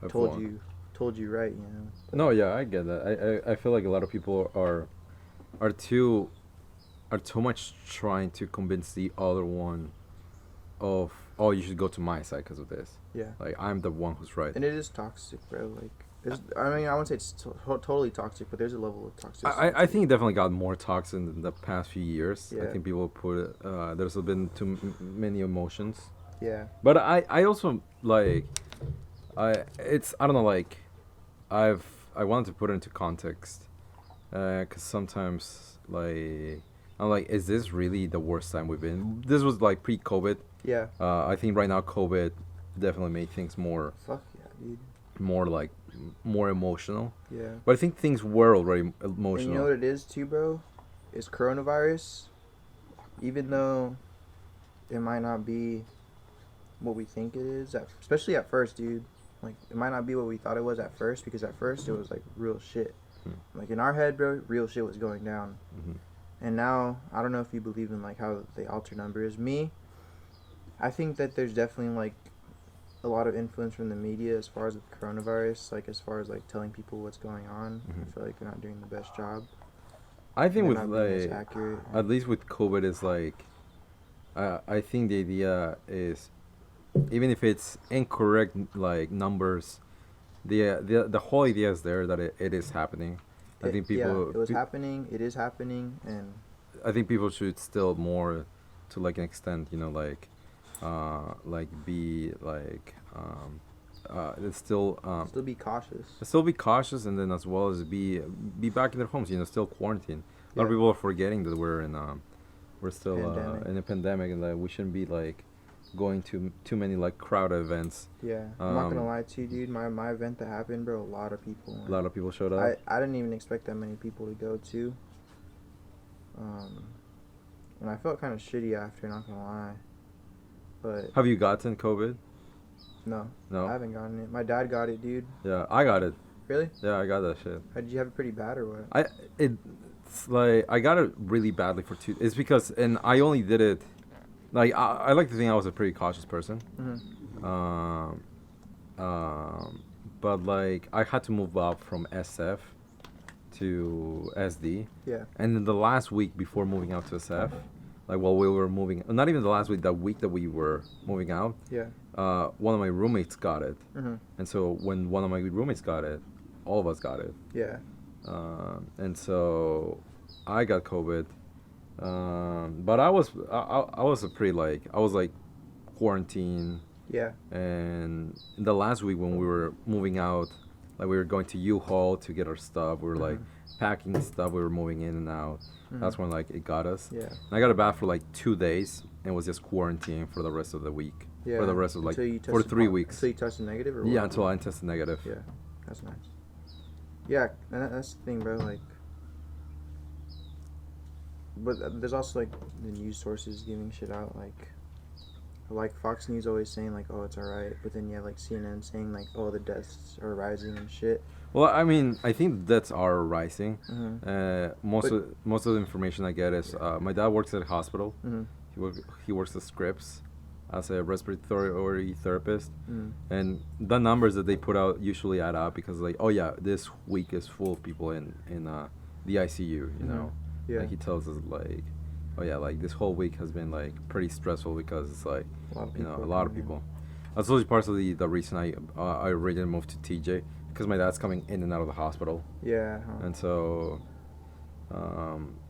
I told you right, you know. No, yeah, I get that. I feel like a lot of people are too much trying to convince the other one of, oh, you should go to my side because of this. Yeah. Like I'm the one who's right. And it is toxic, bro. Like, I mean, I wouldn't say it's totally toxic, but there's a level of toxicity. I think it definitely got more toxic in the past few years. Yeah. I think people put there's been too many emotions. Yeah. But I also like I don't know, like I wanted to put it into context because sometimes like I'm like, is this really the worst time we've been? This was like pre-COVID. Yeah. I think right now COVID definitely made things more Fuck yeah, dude. more emotional. Yeah. But I think things were already emotional. And you know what it is too, bro? Is coronavirus, even though it might not be what we think it is, especially at first, dude. Like, it might not be what we thought it was at first, because at first it was, like, real shit. Like, in our head, bro, real shit was going down. Mhm. And now, I don't know if you believe in, like, how the alter number is. Me, I think that there's definitely, like, a lot of influence from the media as far as with coronavirus, like, as far as, like, telling people what's going on. Mhm. I feel like they're not doing the best job. I think They're with not being as like accurate. at least with COVID is like I think the idea is even if it's incorrect like numbers, the whole idea is there that it is happening. I think people Yeah, it was happening. It is happening, and I think people should still more to like an extent, you know, like be like it's still still be cautious. be cautious, and then as well as be back in their homes, you know, still quarantine. A lot of Yeah. people are forgetting that we're still Pandemic. in a pandemic, and that we shouldn't be like going to too many like crowd events. Yeah, I'm not gonna lie to you, dude. My event that happened, bro, a lot of people went. A lot of people showed up. I didn't even expect that many people to go to. And I felt kind of shitty after, not gonna lie. But Have you gotten COVID? no, No. I haven't gotten it. My dad got it, dude. Yeah, I got it. Really? Yeah, I got that shit. Did you have it pretty bad or what? It's like I got it really badly for 2. It's because and I only did it. Like I like to think I was a pretty cautious person. Mhm. But like I had to move up from SF to SD, Yeah. and then the last week before moving out to SF, like while we were moving, not even the last week, that week that we were moving out, Yeah. one of my roommates got it, Mhm. and so when one of my roommates got it, all of us got it, Yeah. and so I got COVID, but I was a pretty like I was like quarantine. Yeah. And in the last week when we were moving out, like we were going to U-Haul to get our stuff, we were like packing stuff, we were moving in and out. That's when like it got us. Yeah. And I got it back for like 2 days and was just quarantined for the rest of the week. Yeah. For the rest of like Until you for tested 3 po- weeks. Until you tested negative or what? Yeah, until I tested negative. Yeah, that's nice. Yeah, and that's the thing, bro. Like, but there's also like the news sources giving shit out, like Fox News always saying like, oh, it's alright, but then you have like CNN saying like, oh, the deaths are rising and shit. Well, I mean, I think that's our rising. Mhm. Most of the information I get is my dad works at a hospital. Mhm. He works at Scripps as a respiratory therapist, Mhm. and the numbers that they put out usually add up because like, oh yeah, this week is full of people in the ICU. You know, Yeah. like he tells us like, oh yeah, like this whole week has been like pretty stressful because it's like A lot of you know people a lot of coming in. people. That's also part of the reason I originally moved to TJ. because my dad's coming in and out of the hospital, Yeah. and so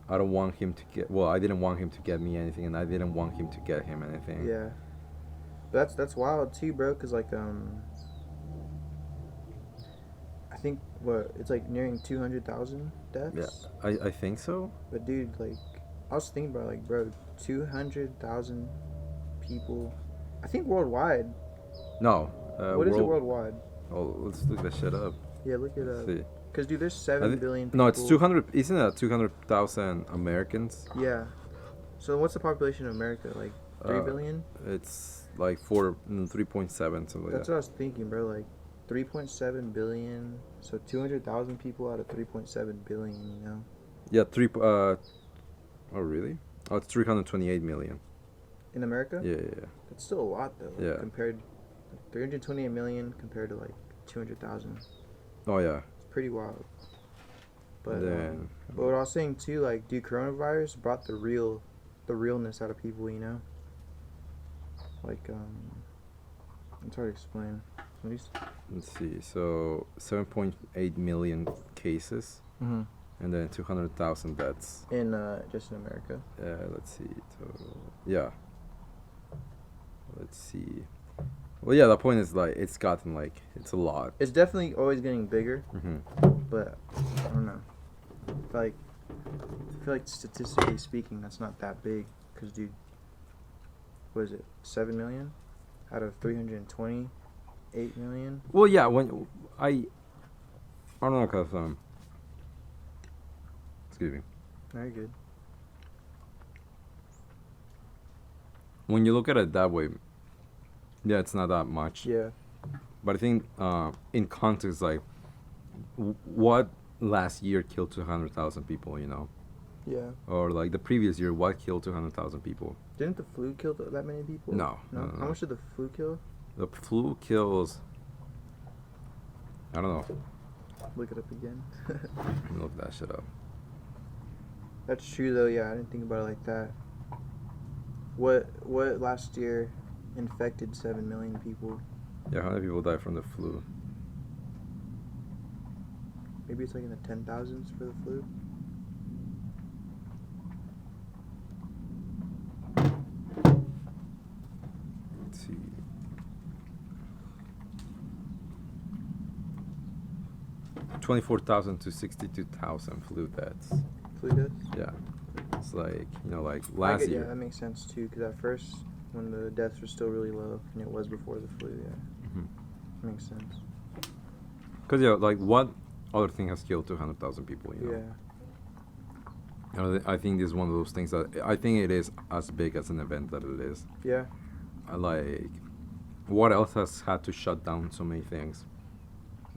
I don't want him to get. Well, I didn't want him to get me anything, and I didn't want him to get him anything. Yeah. That's wild too, bro. Cause like I think it's like nearing 200,000 deaths. Yeah, I think so. But dude, like, I was thinking about like, bro, 200,000 people. I think worldwide. No. What is it worldwide? Oh, let's look that shit up. Yeah, look it Let's up. see. Cause dude, there's 7 billion people. No, it's 200. Isn't that 200,000 Americans? Yeah. So what's the population of America? Like 3 Uh, billion? It's like 3.7 something like That's that. what I was thinking, bro. Like 3.7 billion. So 200,000 people out of 3.7 billion. You know. Yeah, oh really? Oh, it's 328 million. In America. Yeah, yeah, yeah. That's still a lot though. Yeah. Compared, 328 million compared to like 200,000. Oh yeah. It's pretty wild. But Then, but what I was saying too, like, dude, coronavirus brought the realness out of people. You know. Like it's hard to explain. At least. let's see. So 7.8 million cases, Mm-hmm. and then 200,000 deaths. In just in America. Let's see. Total. Yeah. Let's see. Well, yeah. The point is like it's gotten like it's a lot. It's definitely always getting bigger, Hmm. but I don't know. Like, I feel like statistically speaking, that's not that big. Cause dude, what is it? 7 million out of 328 million. Well, yeah. When I don't know, cause excuse me. Very good. When you look at it that way, yeah, it's not that much. Yeah. But I think in context, like, what last year killed 200,000 people, you know? Yeah. Or like the previous year, what killed 200,000 people? Didn't the flu kill that many people? No. How much did the flu kill? The flu kills. I don't know. Look it up again. Let me look that shit up. That's true though. Yeah, I didn't think about it like that. What last year infected 7 million people? Yeah, how many people died from the flu? Maybe it's like in the 10,000s for the flu. Let's see. $24,000 to 62,000 flu deaths. Flu deaths? Yeah. It's like, like I last get- year. Yeah, that makes sense too. Because at first, when the deaths were still really low, and it was before the flu, yeah, Mhm. makes sense. Because, yeah, like, what other thing has killed 200,000 people, you know? Yeah. I think this is one of those things that I think it is as big as an event that it is. Yeah. Like, what else has had to shut down so many things?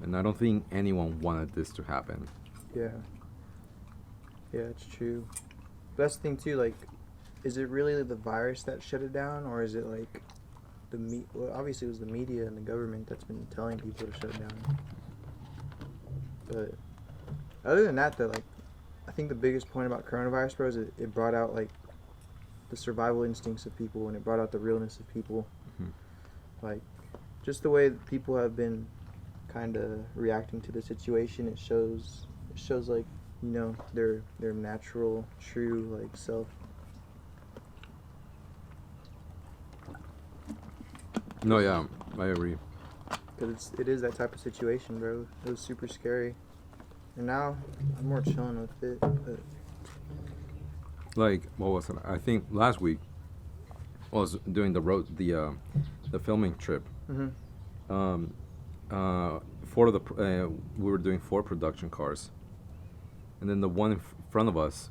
And I don't think anyone wanted this to happen. Yeah. Yeah, it's true. But that's the thing too. Like, is it really the virus that shut it down, or is it like well, obviously it was the media and the government that's been telling people to shut it down. But other than that, though, like, I think the biggest point about coronavirus, bro, is it brought out like the survival instincts of people, and it brought out the realness of people. Mhm. Like, just the way that people have been kind of reacting to the situation. It shows like, you know, their natural, true, like, self. No, yeah, I agree. Because it is that type of situation, bro. It was super scary. And now I'm more chilling with it. But Like, what was it? I think last week I was doing the filming trip. mm-hmm. We were doing 4 production cars, and then the one in front of us,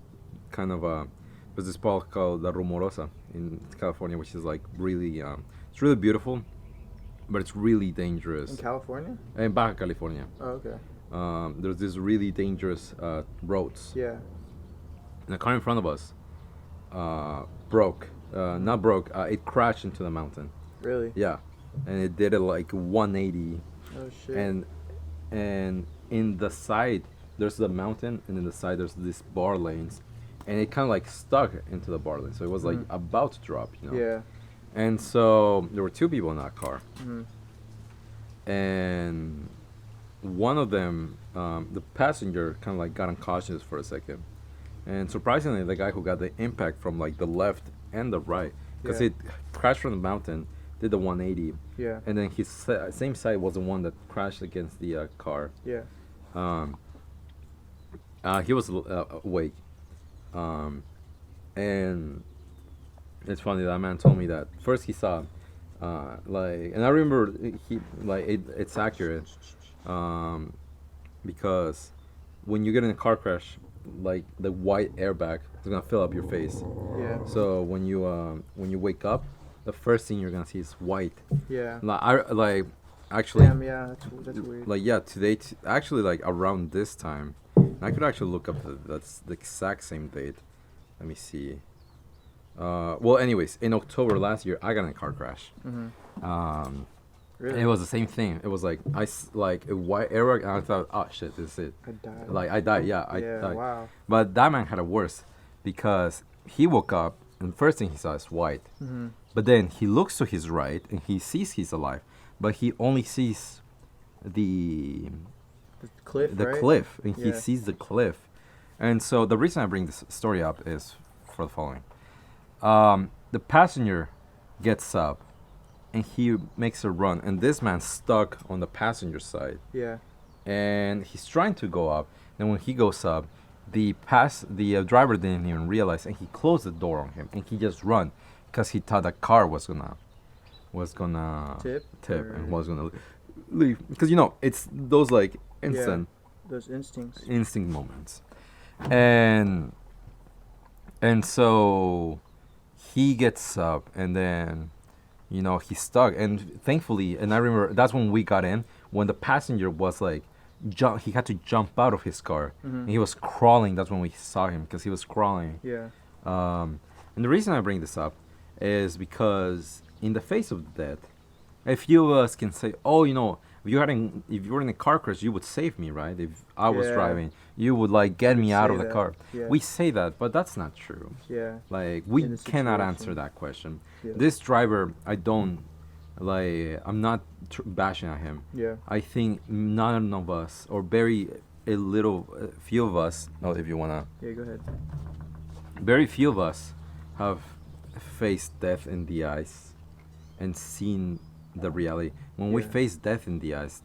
kind of was this spot called La Rumorosa in California, which is like really, it's really beautiful, but it's really dangerous. In California? In Baja California, Oh, okay. there's this really dangerous roads. Yeah. And the car in front of us broke. Not broke. It crashed into the mountain. Really? Yeah, and it did it like 180. Oh, shit. And in the side there's the mountain, and in the side there's these bar lanes, and it kind of like stuck into the bar lane, so it was like about to drop, you know. Yeah. And so there were 2 people in that car, Mm-hmm. and one of them, the passenger, kind of like got unconscious for a second, and surprisingly, the guy who got the impact from like the left and the right, because Yeah. it crashed from the mountain, did the 180, Yeah. and then his same side was the one that crashed against the car. Yeah. Um, he was awake, and it's funny that man told me that first he saw, like, and I remember he like it's accurate, um, because when you get in a car crash, like the white airbag is gonna fill up your face. Yeah. So when you wake up, the first thing you're gonna see is white. Yeah. Like actually Damn. Yeah. That's weird. like yeah today actually like around this time, I could actually look up that's the exact same date. Let me see. Well, anyways, in October last year, I got in a car crash. Really. It was the same thing. It was like like a white airbag, and I thought, oh shit, this is it. I died. Like I died. Yeah, I Yeah. died. Wow. But that man had it worse because he woke up and the first thing he saw is white. Mm-hmm. But then he looks to his right and he sees he's alive, but he only sees the The cliff. Right? cliff, and he Yeah. sees the cliff. And so the reason I bring this story up is for the following. The passenger gets up and he makes a run, and this man's stuck on the passenger side, Yeah. and he's trying to go up. And when he goes up, the driver didn't even realize, and he closed the door on him, and he just run because he thought the car was gonna Tip. and was gonna leave, because you know it's those like instant Those instincts. instinct moments. And so he gets up, and then you know he's stuck, and thankfully, and I remember that's when we got in, when the passenger was like he had to jump out of his car, and he was crawling. That's when we saw him, because he was crawling. Yeah. And the reason I bring this up is because in the face of death, a few of us can say, oh, you know, if you were in a car crash, you would save me, right? If I was Yeah. driving, you would like get me out say of the that. car. Yeah. We say that, but that's not true. Yeah. Like, we In the cannot situation. answer that question. Yeah. This driver, I'm not bashing at him. Yeah. I think none of us, or very few of us, if you wanna, Yeah. Go ahead. very few of us have faced death in the eyes and seen the reality. When we Yeah. face death in the eyes,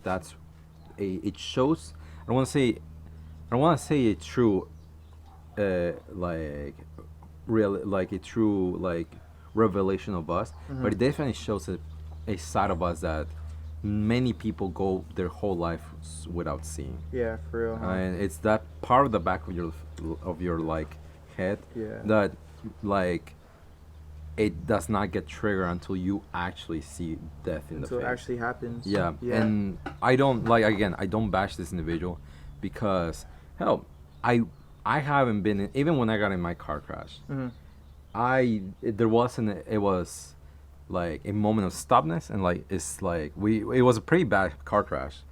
it shows. I don't want to say a true, like a true like revelation of us, but it definitely shows a side of us that many people go their whole life without seeing. Yeah. For real. Huh? And it's that part of the back of your like head Yeah. that like it does not get triggered until you actually see death in Until the it face. actually happens. Yeah. Yeah. And I don't I don't bash this individual, because hell, I haven't been in, even when I got in my car crash, Mhm. it was like a moment of stubbornness, and like it's like it was a pretty bad car crash,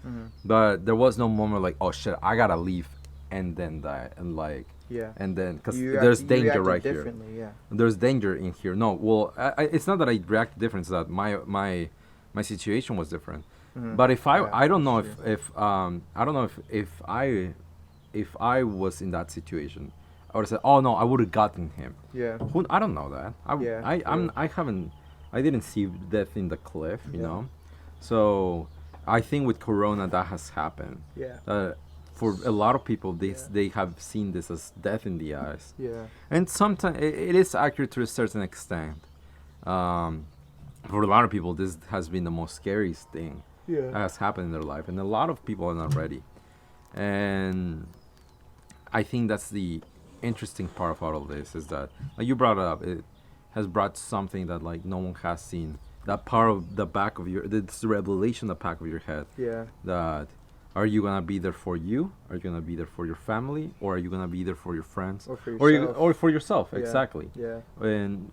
but there was no moment like, oh shit, I gotta leave and then die, and like Yeah. and then because You there's you danger reacted right here. differently, Yeah. There's danger in here. No, well, it's not that I react different. It's that my situation was different. But if Yeah, I don't know that's if I don't know if I was in that situation, I would have said, oh no, I would have gotten him. Yeah. I don't know that. Yeah, I didn't see death in the cliff, you Yeah. know. So I think with Corona that has happened. Yeah. For a lot of people, Yeah. they have seen this as death in the eyes. Yeah. And sometimes it is accurate to a certain extent. For a lot of people, this has been the most scariest thing that Yeah. has happened in their life, and a lot of people are not ready. And I think that's the interesting part of all of this, is that, like you brought it up, it has brought something that like no one has seen. That part of the back of this revelation, the back of your head. Yeah. That are you gonna be there for you? Are you gonna be there for your family? Or are you gonna be there for your friends? Or for Or yourself. or for yourself, Yeah. exactly. Yeah. And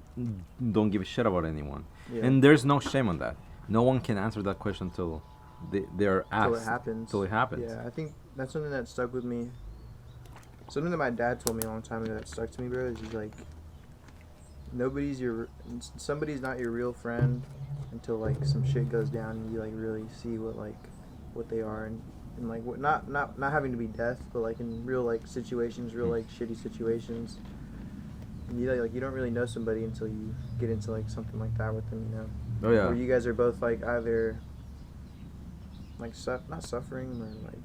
don't give a shit about anyone. Yeah. And there's no shame on that. No one can answer that question until they're asked. Till it happens. Till it happens. Yeah, I think that's something that stuck with me. Something that my dad told me a long time ago that stuck to me, bro, is he's like, somebody's not your real friend until like some shit goes down and you like really see what they are, and in like not having to be death, but like in real like situations, real like shitty situations. And you like you don't really know somebody until you get into like something like that with them, you know. Oh yeah. Where you guys are both like either like not suffering or like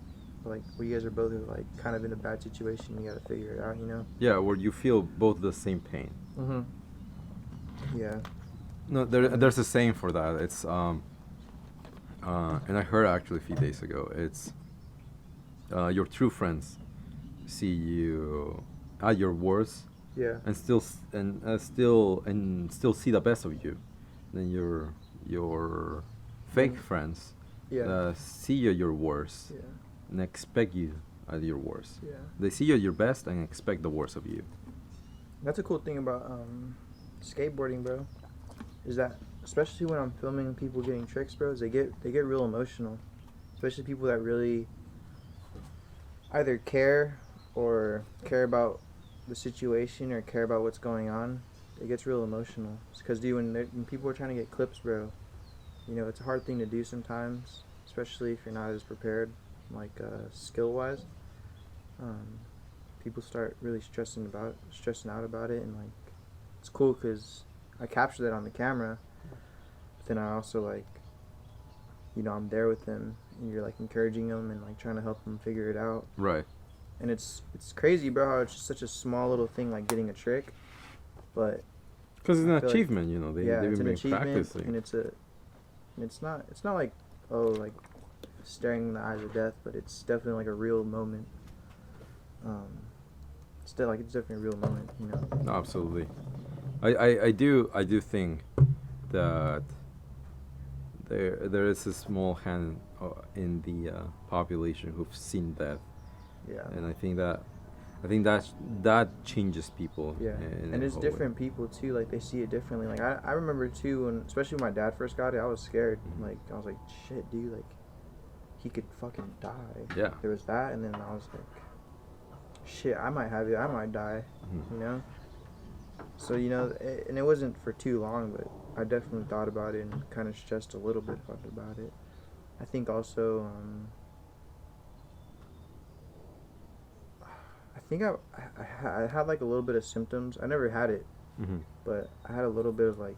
but, like where you guys are both like kind of in a bad situation. You gotta figure it out, you know. Yeah, where you feel both the same pain. Mhm. Yeah. No, there's a saying for that. It's and I heard actually a few days ago. It's your true friends see you at your worst, Yeah. and still see the best of you. Then your fake friends Yeah. see you at your worst Yeah. and expect you at your worst. Yeah. They see you at your best and expect the worst of you. That's a cool thing about skateboarding, bro. Is that especially when I'm filming people getting tricks, bros, they get real emotional. Especially people that really either care or care about the situation or care about what's going on. It gets real emotional. It's because, dude, when people are trying to get clips, bro, you know, it's a hard thing to do sometimes, especially if you're not as prepared, like skill-wise. People start really stressing out about it, and like, it's cool because I capture that on the camera. But then I also like, you know, I'm there with them, and you're like encouraging them and like trying to help them figure it out. Right. And it's crazy, bro, how it's just such a small little thing like getting a trick, but Because it's I an feel like- achievement, you know. yeah, They've it's an been achievement, practicing. and it's not like like staring in the eyes of death, but it's definitely like a real moment. It's definitely a real moment, you know. No, absolutely. I do think that there is a small hand in the population who've seen death, Yeah. and I think that changes people. Yeah, in and a it's whole way. different people too. Like they see it differently. Like I remember too, when especially when my dad first got it, I was scared. Mhm. Like I was like, shit, dude, like he could fucking die. Yeah. There was that, and then I was like, shit, I might have it. I might die. Mhm. You know. So you know, and it wasn't for too long, but I definitely thought about it and kind of stressed a little bit about it. I think also. I think I had like a little bit of symptoms. I never had it, Mhm. but I had a little bit of like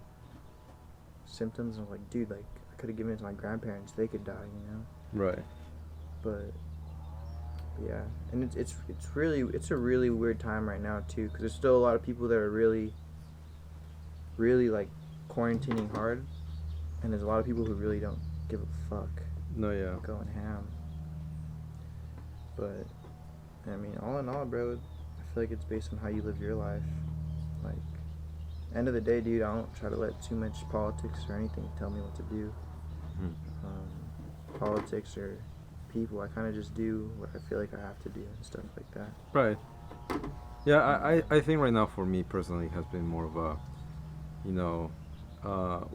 symptoms. And I was like, dude, like I could have given it to my grandparents. They could die, you know. Right. But yeah, and it's a really weird time right now too, because there's still a lot of people that are really like quarantining hard, and there's a lot of people who really don't give a fuck. No, yeah. Going ham. But I mean, all in all, bro, I feel like it's based on how you live your life. Like, end of the day, dude, I don't try to let too much politics or anything tell me what to do. Mhm. Politics or people, I kind of just do what I feel like I have to do and stuff like that. Right. Yeah, I think right now for me personally has been more of a, you know,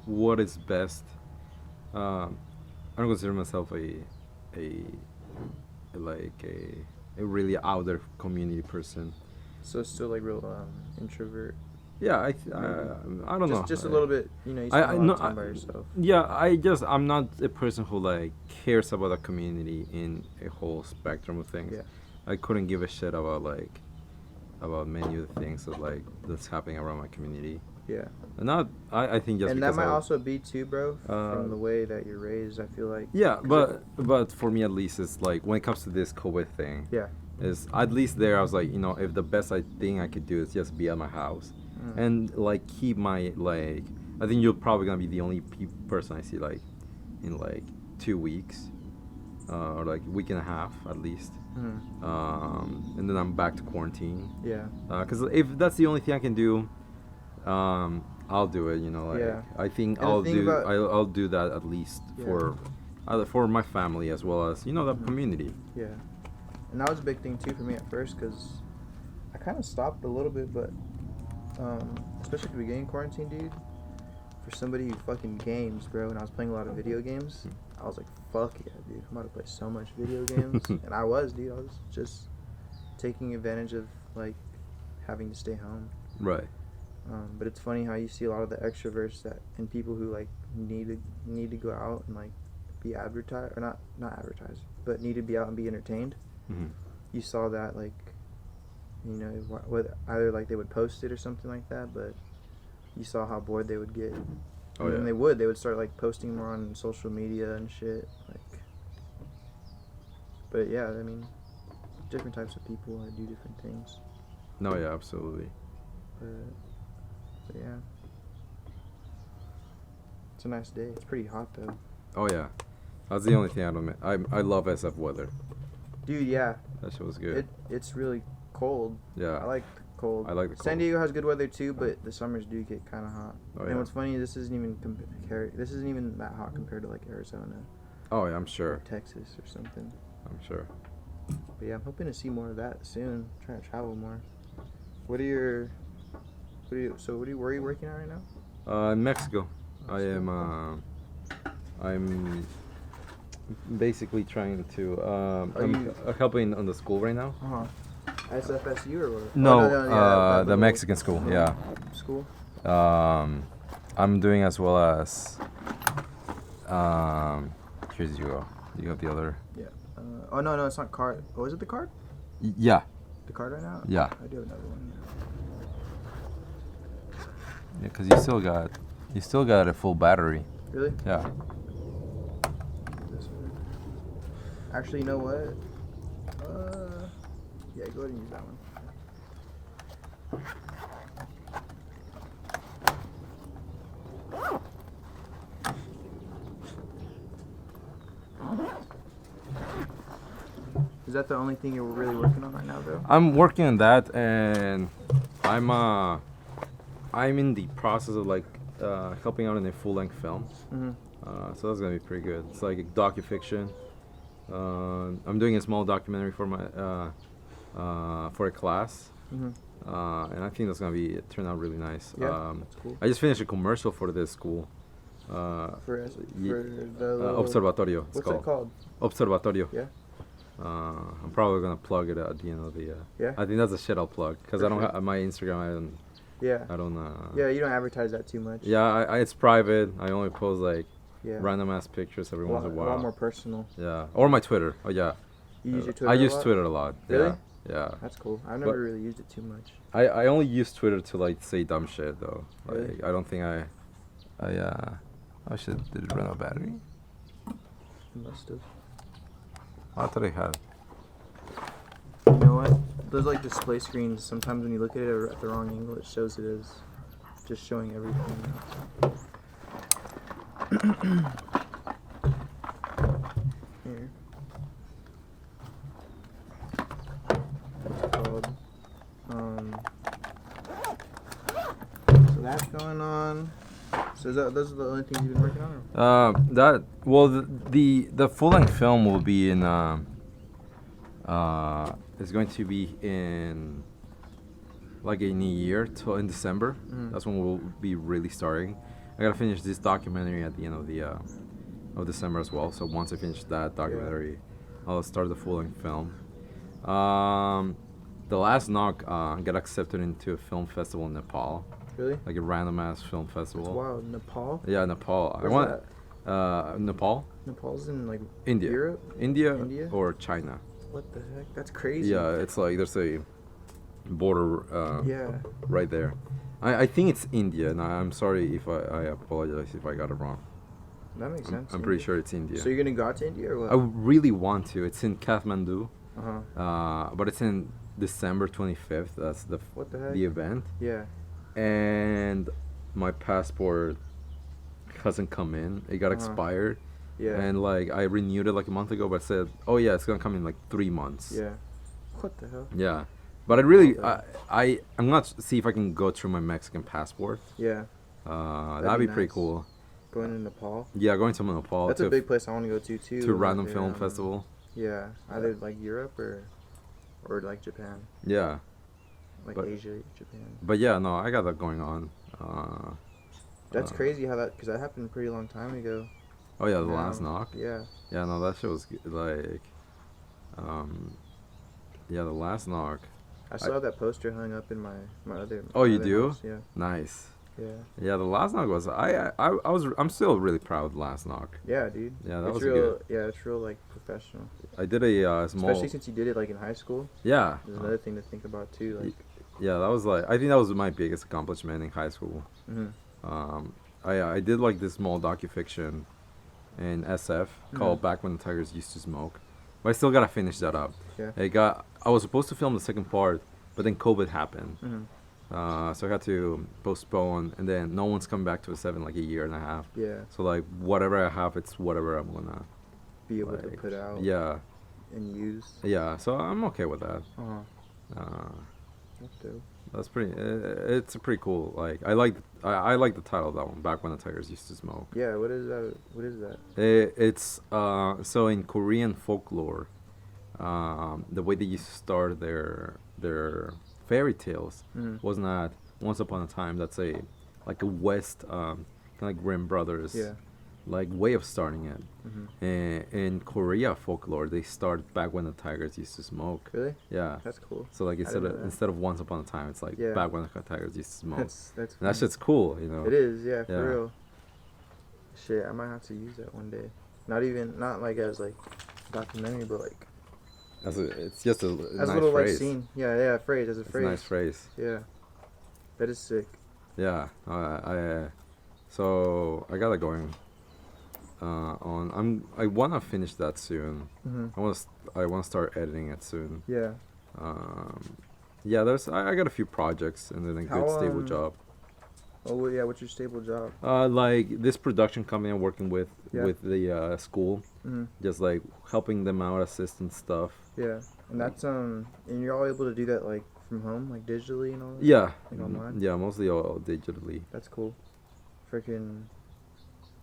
what is best. I don't consider myself a like a really out there community person. So it's still like real introvert. Yeah, I don't know. Just a little bit, you know, you spend a lot of time by yourself. Yeah, I'm not a person who like cares about the community in a whole spectrum of things. Yeah. I couldn't give a shit about many of the things that's happening around my community. Yeah. And not I think just and that because might also be too, bro, from the uh, way that you're raised. I feel like. yeah, but for me at least, it's like when it comes to this COVID thing. Yeah. Is at least there I was like, you know, if the best thing I could do is just be at my house. And like keep my like, I think you're probably gonna be the only person I see like in like 2 weeks, or like a week and a half at least. And then I'm back to quarantine. Yeah. Because if that's the only thing I can do, I'll do it. You know, like Yeah. I think And the thing about- I'll do that at least Yeah. for my family as well as, you know, the community. Yeah. And that was a big thing too for me at first, because I kind of stopped a little bit, but especially at the beginning of quarantine, dude, for somebody who fucking games, bro, and I was playing a lot of video games, I was like, fuck yeah, dude, I'm about to play so much video games. And I was, dude, I was just taking advantage of like having to stay home. Right. But it's funny how you see a lot of the extroverts and people who like need to go out and like be advertised, or not advertised, but need to be out and be entertained. Mm-hmm. You saw that, like, you know, either like they would post it or something like that, but you saw how bored they would get. Oh, And yeah. then they would start like posting more on social media and shit, like. But yeah, I mean, different types of people do different things. No, yeah, absolutely. But yeah, it's a nice day. It's pretty hot though. Oh yeah, that's the only thing I don't. I love SF weather. Dude, yeah. That shit was good. It's really cold. Yeah. I like the cold. I like the cold. San Diego has good weather too, but the summers do get kind of hot. Oh, and yeah. what's funny, this isn't even that hot compared to like Arizona. Oh yeah, I'm sure. Or Texas or something. I'm sure. But yeah, I'm hoping to see more of that soon. I'm trying to travel more. Where are you working at right now? In Mexico, I am. I'm basically trying to. I'm helping on the school right now. SFSU or what? No, the Mexican school. Yeah. School. I'm doing as well as. Here's you go. You got the other. Yeah. Oh no, it's not card. Oh, is it the card? Yeah. The card right now? Yeah. I do have another one. Yeah, cause you still got a full battery. Really? Yeah. This one. Actually, you know what? Yeah, go ahead and use that one. Is that the only thing you're really working on right now, though? I'm working on that, and I'm in the process of like helping out in a full-length film. Mm-hmm. So that's gonna be pretty good. It's like a docufiction. I'm doing a small documentary for my for a class, Mm-hmm. and I think that's gonna turn out really nice. Yeah, that's cool. I just finished a commercial for this school. For the Observatorio. It's what's that called? Observatorio. Yeah. I'm probably gonna plug it at the end of the. Yeah. I think that's the shit I'll plug because I don't have my Instagram. Yeah. I don't. Yeah, you don't advertise that too much. Yeah, I it's private. I only post like Yeah. random ass pictures every once in a A while. lot more personal. Yeah, or my Twitter. Oh yeah. You use your Twitter? I a use lot? Twitter a lot. Really? Yeah. That's cool. I've never really used it too much. I only use Twitter to like say dumb shit though. Like Really? I don't think I. Oh shit! Did it run out of battery? It must have. I thought I had. You know what? Those like display screens, sometimes when you look at it at the wrong angle, it shows it as just showing everything. Here. What's it called? So that's going on. So those are the only things you've been working on? The full length film will be in it's going to be in like in a year till in December. Mm. That's when we'll be really starting. I gotta finish this documentary at the end of the of December as well. So once I finish that documentary, I'll start the full length film. The last knock got accepted into a film festival in Nepal. Really? Like a random ass film festival. That's wild. Nepal? Yeah, Nepal. Where's Nepal. Nepal's in like India. Europe? India or China. What the heck? That's crazy. Yeah, it's like there's a border Yeah. right there. I think it's India, and I'm sorry if I apologize if I got it wrong. That makes sense. I'm pretty sure it's India. So you're gonna go out to India or what? I really want to. It's in Kathmandu, Uh-huh. but it's in December 25th. That's What the heck? the event, Yeah. and my passport hasn't come in. It got expired. Yeah. And like I renewed it like a month ago, but it said, "Oh yeah, it's gonna come in like 3 months." Yeah. What the hell? Yeah, but I really, Okay. I'm gonna see if I can go through my Mexican passport. Yeah. That'd be pretty nice. cool. Going to Nepal. Yeah, going to Nepal. That's to a big place I want to go to too. to random Like, film festival. Yeah, either like Europe or like Japan, Yeah, like But- Asia, Japan. but yeah, no, I got that going on. That's crazy how because that happened a pretty long time ago. Oh yeah, the Now, last knock. Yeah. Yeah, no, that shit was like, yeah, the last knock. I still have that poster hung up in my other. Oh, you other do? house, yeah. Nice. Yeah. Yeah, the last knock was I'm still really proud of the last knock. Yeah, dude. Yeah, that It's was real. good. Yeah, it's real like professional. I did a small. Especially since you did it like in high school. Yeah. There's another thing to think about too. Like. Yeah, that was like I think that was my biggest accomplishment in high school. Mhm. I did like this small docufiction in SF called "Back When the Tigers Used to Smoke," but I still gotta finish that up. Yeah. I was supposed to film the second part, but then COVID happened. Mhm. So I had to postpone, and then no one's coming back to a 7 like a year and a half. Yeah. So like whatever I have, it's whatever I'm gonna Be able to like, put out. Yeah, And use. yeah. So I'm okay with that. That's dope. That's pretty. It's a pretty cool. Like I like the title of that one. Back when the Tigers used to smoke. Yeah. What is that? What is that? It's so in Korean folklore, the way they used to start their fairy tales Mhm. was not once upon a time. That's a like a West kind of like Grimm Brothers Yeah. like way of starting it. Mhm. In Korea folklore, they start back when the tigers used to smoke. Really? Yeah. That's cool. So like I didn't know that. instead of once upon a time, it's like Yeah. back when the tigers used to smoke. That's. And that fun. shit's cool, you know. It is. Yeah. For Yeah. real. Shit, I might have to use that one day. Not like as like documentary, but like It's just a as nice a little phrase. like scene. Yeah. Phrase as a It's a phrase. nice phrase. Yeah. That is sick. Yeah. So I got it going. I wanna finish that soon. Mhm. I wanna start editing it soon. Yeah. Yeah, I got a few projects and then a How, good stable um, job. Oh well, yeah. What's your stable job? Like this production company I'm working with Yeah. the school, Mhm. just like helping them out, assistant stuff. Yeah. And that's and you're all able to do that like from home, like digitally and all that. Yeah, Like online? yeah, mostly all digitally. That's cool. Freaking.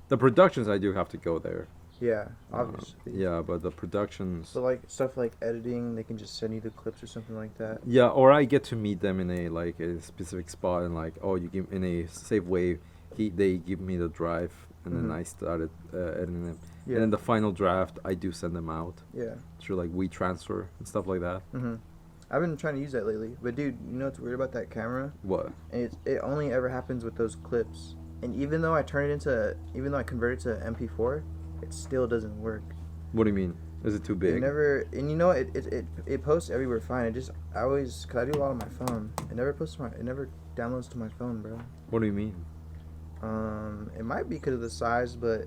The productions I do have to go there. Yeah. Uh, Obviously. yeah, but the productions. So like stuff like editing, they can just send you the clips or something like that. Yeah, or I get to meet them in a specific spot and like you give in a safe way. They give me the drive and then Mhm. I started editing them. Yeah. And then the final draft I do send them out Yeah. through like WeTransfer and stuff like that. Mhm. I've been trying to use that lately, but dude, you know what's weird about that camera? What? And it only ever happens with those clips. And even though I convert it to MP4, it still doesn't work. What do you mean? Is it too big? It never, and you know what, it posts everywhere fine. Cause I do a lot on my phone. It never downloads to my phone, bro. What do you mean? It might be because of the size, but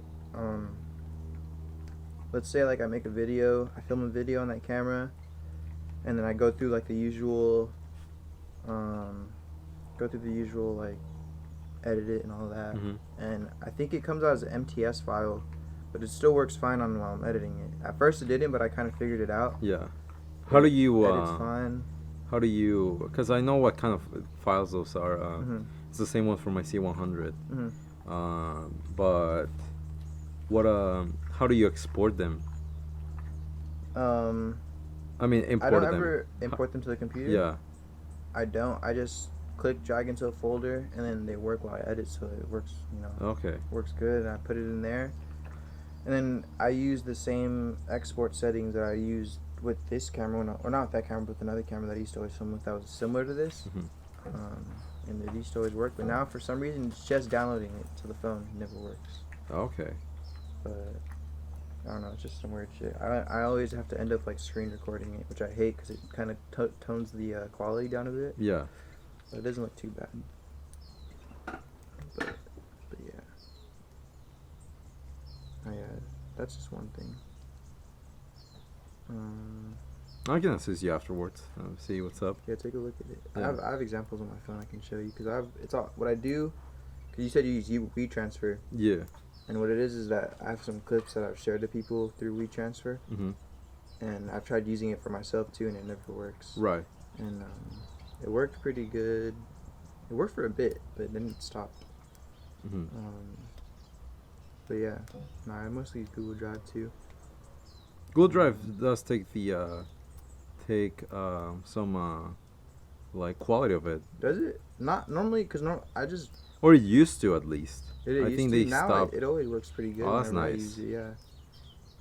let's say like I make a video, I film a video on that camera, and then I go through like the usual, like edit it and all that, Mhm. and I think it comes out as an MTS file, but it still works fine on while I'm editing it. At first it didn't, but I kind of figured it out. Yeah. How do you? Edit's fine. How do you? Because I know what kind of files those are. Mhm. It's the same one for my C100. Mhm. But what? How do you export them? I mean, I import don't them. ever import them to the computer. Yeah. I don't. I just click drag into a folder, and then they work while I edit, so it works. Okay. Works good. And I put it in there, and then I use the same export settings that I used with this camera, or not with that camera, but with another camera that I used to always film with that was similar to this. Mhm. And it used to always work, but now for some reason it's just downloading it to the phone. It never works. Okay. But I don't know. It's just some weird shit. I always have to end up like screen recording it, which I hate because it kind of tones the quality down a bit. Yeah. But it doesn't look too bad. But yeah. That's just one thing. I can assist you afterwards. See what's up. Yeah, take a look at it. Yeah. I have examples on my phone I can show you because it's all what I do. Because you said you use WeTransfer, Yeah. and what it is that I have some clips that I've shared to people through WeTransfer, Mhm. and I've tried using it for myself too, and it never works. Right. And it worked pretty good. It worked for a bit, but then it stopped. Mhm. But yeah, no, I mostly use Google Drive too. Google Drive does take some like quality of it, Does it? Not normally, because or it used to at least. it I used think to. they Now stopped. it always works pretty good. Oh, that's whenever I nice. use it, yeah.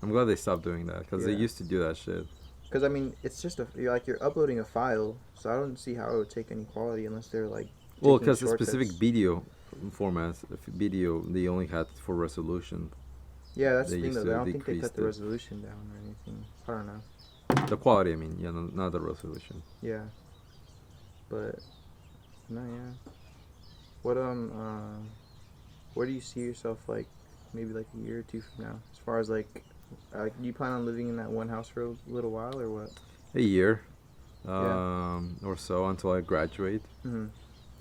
I'm glad they stopped doing that because they Yeah. used to do that shit. Because I mean, it's just you're uploading a file, so I don't see how it would take any quality unless they're like. Well, taking because a specific shortcuts. video formats. Video they only had for resolution. Yeah, that's They the thing used though. I to don't think they decrease cut the the- resolution down or anything. I don't know. The quality, I mean, yeah, not the resolution. Yeah, but no, yeah. What where do you see yourself like maybe like a year or two from now? As far as like, do you plan on living in that one house for a little while or what? A year, Yeah. or so until I graduate. Mhm.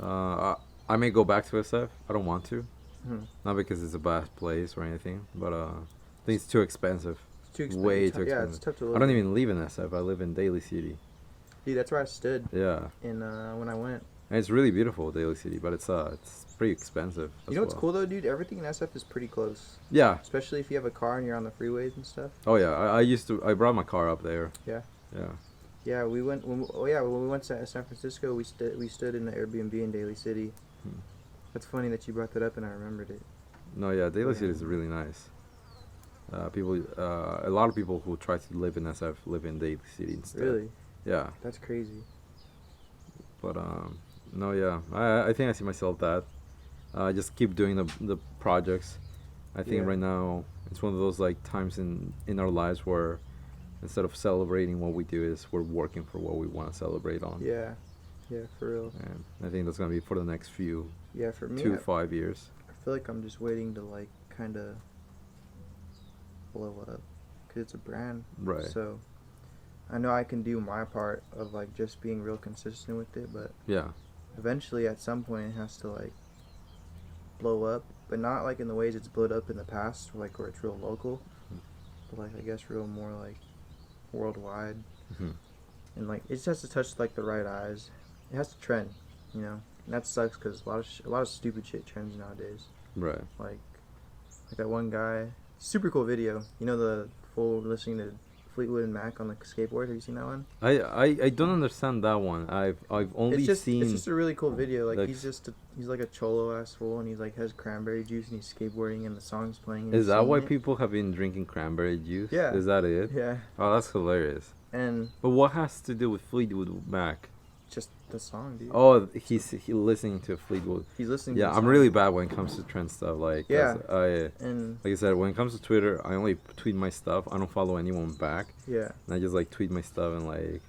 I may go back to SF. I don't want to, Mhm. not because it's a bad place or anything, but I think it's too expensive. It's too expensive. Way too Yeah, expensive. it's tough to I live. don't in. even live in SF. I live in Daly City. Dude, that's where I stood Yeah, in when I went. and it's really beautiful, Daly City, but it's pretty expensive. You know what's cool though, dude? Everything in SF is pretty close. Yeah. Especially if you have a car and you're on the freeways and stuff. Oh yeah. I brought my car up there. Yeah. Yeah. Yeah, we went. When we went to San Francisco, we stood in the Airbnb in Daly City. Hmm. That's funny that you brought that up and I remembered it. No, yeah, Daly Yeah. City is really nice. A lot of people who try to live in SF live in Daly City instead. Really, Yeah, that's crazy. but no, yeah, I think I see myself that. Just keep doing the projects. I think Yeah. right now it's one of those like times in our lives where instead of celebrating what we do is we're working for what we want to celebrate on. Yeah, yeah, for real. And I think that's gonna be for the next few Yeah, for me, 5 years. I feel like I'm just waiting to like kind of blow up, cause it's a brand. Right. So I know I can do my part of like just being real consistent with it, but Yeah. eventually at some point it has to like blow up, but not like in the ways it's blown up in the past, like where it's real local, but like I guess real more like worldwide, Hmm. and like it just has to touch like the right eyes. It has to trend, you know. And that sucks because a lot of stupid shit trends nowadays. Right. Like that one guy, super cool video. You know the full listening to Fleetwood and Mac on the skateboard. Have you seen that one? I don't understand that one. I've only seen. It's just a really cool video. Like like- he's like a cholo ass fool, and he's like has cranberry juice, and he's skateboarding, and the song's playing. And Is he's that why singing it. people have been drinking cranberry juice? Yeah. Is that it? Yeah, Oh, that's hilarious. and But what has to do with Fleetwood Mac? just the song, dude. Oh, he's listening to Fleetwood. He's listening. Yeah, to the I'm song. really bad when it comes to trend stuff. Like, Yeah. like I said, when it comes to Twitter, I only tweet my stuff. I don't follow anyone back. Yeah, And I just like tweet my stuff and like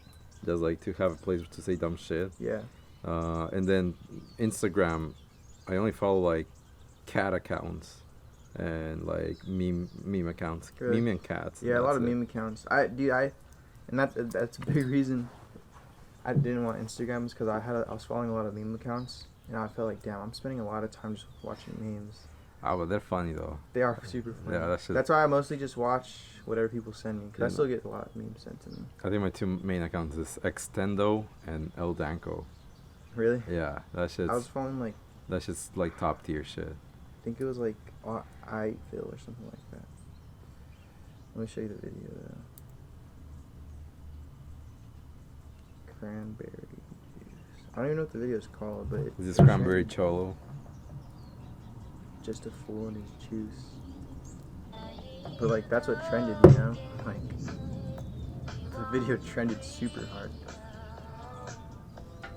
just like to have a place to say dumb shit. yeah, And then Instagram, I only follow like cat accounts and like meme accounts, Really? meme and cats. and yeah. A lot that's of it. meme accounts. And that's a big reason I didn't want Instagrams because I was following a lot of meme accounts, and I felt like, damn, I'm spending a lot of time just watching memes. Ah, but they're funny though. They are super funny. Yeah, That's why I mostly just watch whatever people send me, because I Yeah. still get a lot of memes sent to me. I think my two main accounts is Extendo and El Danko. Really? Yeah, I was following like, that's just like top tier shit. I think it was like I feel or something like that. Let me show you the video though. Cranberry juice. I don't even know what the video is called, but Is this it's cranberry trending. cholo? Just a fool and his juice. But like that's what trended, you know? Like the video trended super hard.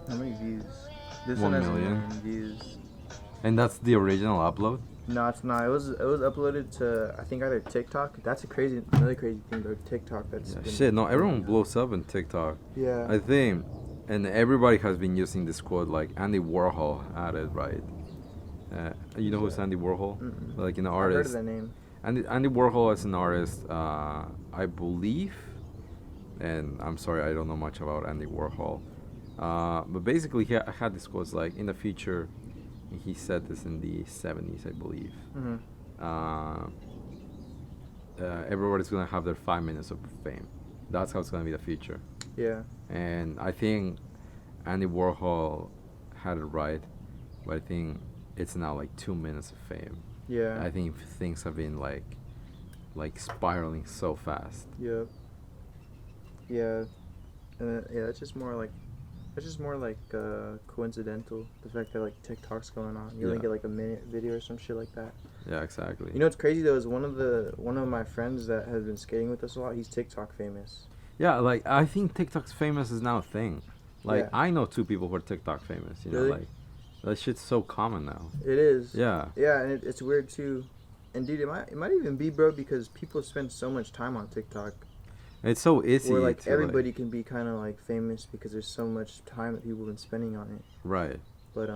How many views? This 1 one has million. 1 million views. And that's the original upload? No, it's not. It was uploaded to I think either TikTok. That's another crazy thing though. TikTok. That's Yeah, been- shit, no, everyone blows up on TikTok. Yeah. I think, and everybody has been using this quote, like Andy Warhol had it, right? You know who's Andy Warhol? Mm-mm. Like an I've heard of artist. that name. Andy Warhol as an artist, I believe, and I'm sorry, I don't know much about Andy Warhol, but basically he had this quote like, in the future, he said this in the 70s, I believe, Mhm. everybody's gonna have their 5 minutes of fame. That's how it's gonna be the future. Yeah. And I think Andy Warhol had it right, but I think it's now like 2 minutes of fame. Yeah. I think things have been like spiraling so fast. Yep. Yeah. And yeah, it's just more like coincidental. The fact that like TikTok's going on, you only Yeah. get like a minute video or some shit like that. Yeah, exactly. You know what's crazy though is one of my friends that has been skating with us a lot. He's TikTok famous. Yeah, like I think TikTok's famous is now a thing. Like Yeah. I know 2 people who are TikTok famous. You know, Really? like That shit's so common now. It is. Yeah. Yeah, and it's weird too. And dude, it might even be, bro, because people spend so much time on TikTok. It's so easy Where like to everybody can be kind of like famous because there's so much time that people have been spending on it. right. But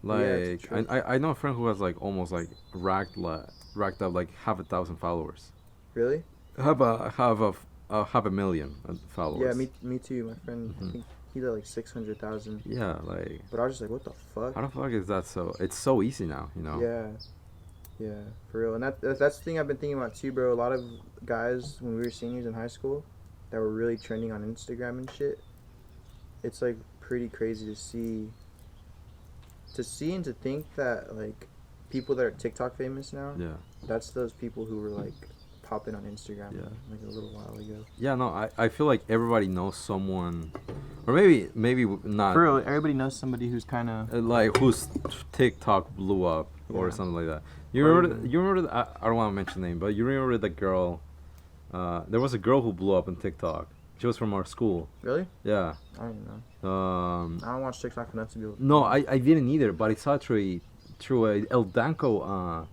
Like yeah, I know a friend who has like almost like racked up like half 1,000 followers. really? Half a million followers. Yeah, me too. My friend, I Mhm. think he's at like 600,000. Yeah, like But I was just like, what the fuck? how the fuck is that so? It's so easy now, you know. Yeah, yeah, for real. And that's the thing I've been thinking about too, bro. A lot of guys when we were seniors in high school that were really trending on Instagram and shit. It's like pretty crazy to see and to think that like people that are TikTok famous now, Yeah. that's those people who were like popping on Instagram Yeah. like a little while ago. Yeah, no, I feel like everybody knows someone, or maybe not. For real, everybody knows somebody who's kind of Like whose TikTok blew up or Yeah. something like that. You Or remember? even- You remember? I don't want to mention the name, but you remember the girl? There was a girl who blew up on TikTok. She was from our school. really. Yeah. I don't even know. I don't watch TikTok enough to be able to. No, I didn't either, but I saw it through a El Danko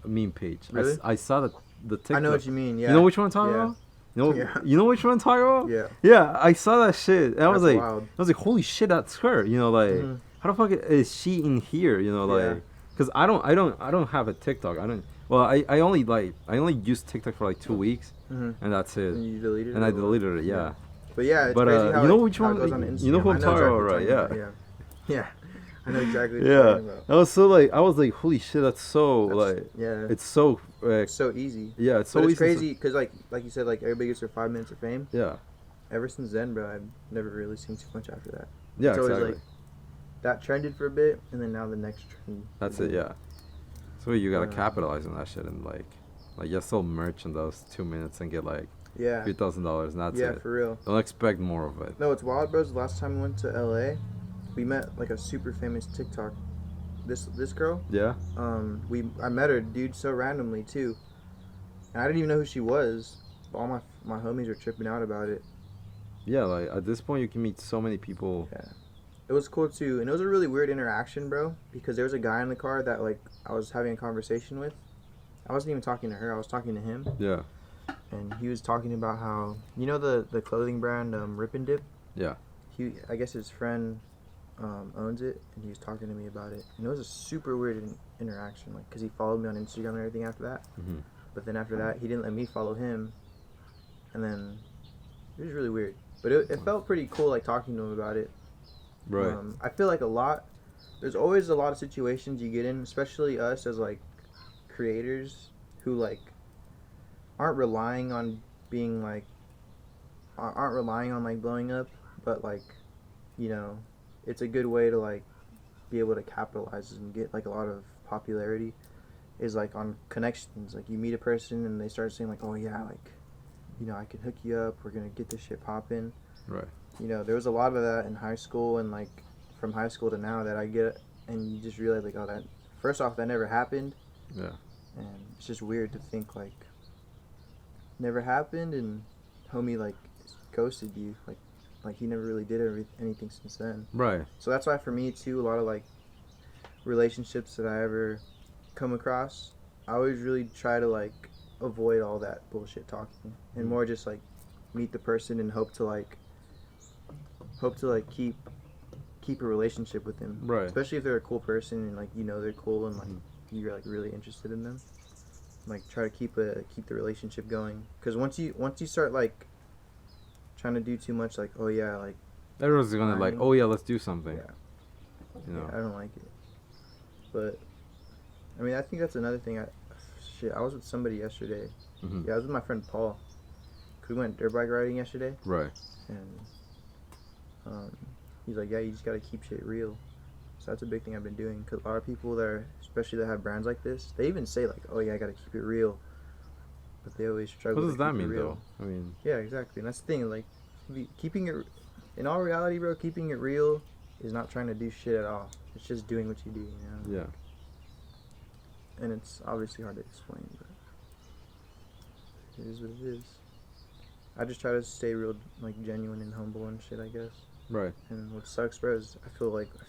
meme page. Really? I saw the TikTok. I know what you mean. Yeah. You know which one I'm talking Yeah. about? You know, Yeah. you know which one I'm talking about? Yeah. Yeah, I saw that shit. And I was That's like, wild. holy shit, that's her. You know, like, Mhm. how the fuck is she in here? You know, Yeah. like, because I don't have a TikTok. I don't. Well, I only use TikTok for like 2 weeks, Mhm. and that's it. And you deleted it. And I or what? deleted it. Yeah. But yeah, it's But, crazy how you know it, which how it one- goes on you know who Instagram. I'm I know talking exactly about, what right? you're talking about, yeah. Yeah. I know exactly what you're Yeah. talking about. I was so like, I was like, holy shit, that's so That's- like, yeah. it's so It's so easy. yeah, it's so But easy. it's crazy because like you said, like everybody gets their 5 minutes of fame. Yeah. Ever since then, bro, I've never really seen too much after that. Yeah, It's always exactly. like that trended for a bit, and then now the next trend. That's it. Yeah. So you gotta Uh, capitalize on that shit and like just sell merch in those 2 minutes and get like Yeah. $3,000 and that's Yeah, it. for real. Don't expect more of it. No, it's wild, bros. The last time we went to LA, we met like a super famous TikTok. This girl. Yeah. I met her, dude, so randomly too, and I didn't even know who she was. But all my homies were tripping out about it. Yeah. Like at this point, you can meet so many people. Yeah. It was cool too, and it was a really weird interaction, bro. Because there was a guy in the car that like I was having a conversation with. I wasn't even talking to her. I was talking to him, Yeah. and he was talking about how the clothing brand Rip and Dip. Yeah. I guess his friend owns it, and he was talking to me about it. And it was a super weird interaction, like because he followed me on Instagram and everything after that. Mhm. But then after that, he didn't let me follow him, and then it was really weird. But it felt pretty cool, like talking to him about it. Right. I feel like there's always a lot of situations you get in, especially us as like creators who like aren't relying on being like aren't relying on like blowing up, but like it's a good way to like be able to capitalize and get like a lot of popularity is like on connections. Like you meet a person and they start saying like, oh yeah, like I can hook you up, we're gonna get this shit popping. Right. There was a lot of that in high school, and like from high school to now that I get, and you just realize like, oh, that first off, that never happened. Yeah. And it's just weird to think like never happened, and homie like ghosted you, like he never really did anything since then. Right. So that's why for me too, a lot of like relationships that I ever come across, I always really try to like avoid all that bullshit talking and more just like meet the person and hope to like keep a relationship with them. Right. Especially if they're a cool person and like they're cool and like you're like really interested in them. Like try to keep the relationship going, because once you start like trying to do too much, like oh yeah, like Everyone's gonna like, Lying. oh yeah, let's do something. Yeah. You know. I don't like it. But I mean, I think that's another thing. I was with somebody yesterday. Mhm. Yeah, I was with my friend Paul. We went dirt bike riding yesterday, Right. and he's like, yeah, you just gotta keep shit real. So that's a big thing I've been doing, because a lot of people that are, especially that have brands like this, they even say like, oh yeah, I gotta keep it real, but they always struggle. What does to that keep it mean real. though? I mean. Yeah, exactly, and that's the thing. Like, keeping it, in all reality, bro, keeping it real is not trying to do shit at all. It's just doing what you do, Yeah. And it's obviously hard to explain, but it is what it is. I just try to stay real, like genuine and humble and shit, I guess. Right. And what sucks, bro, is I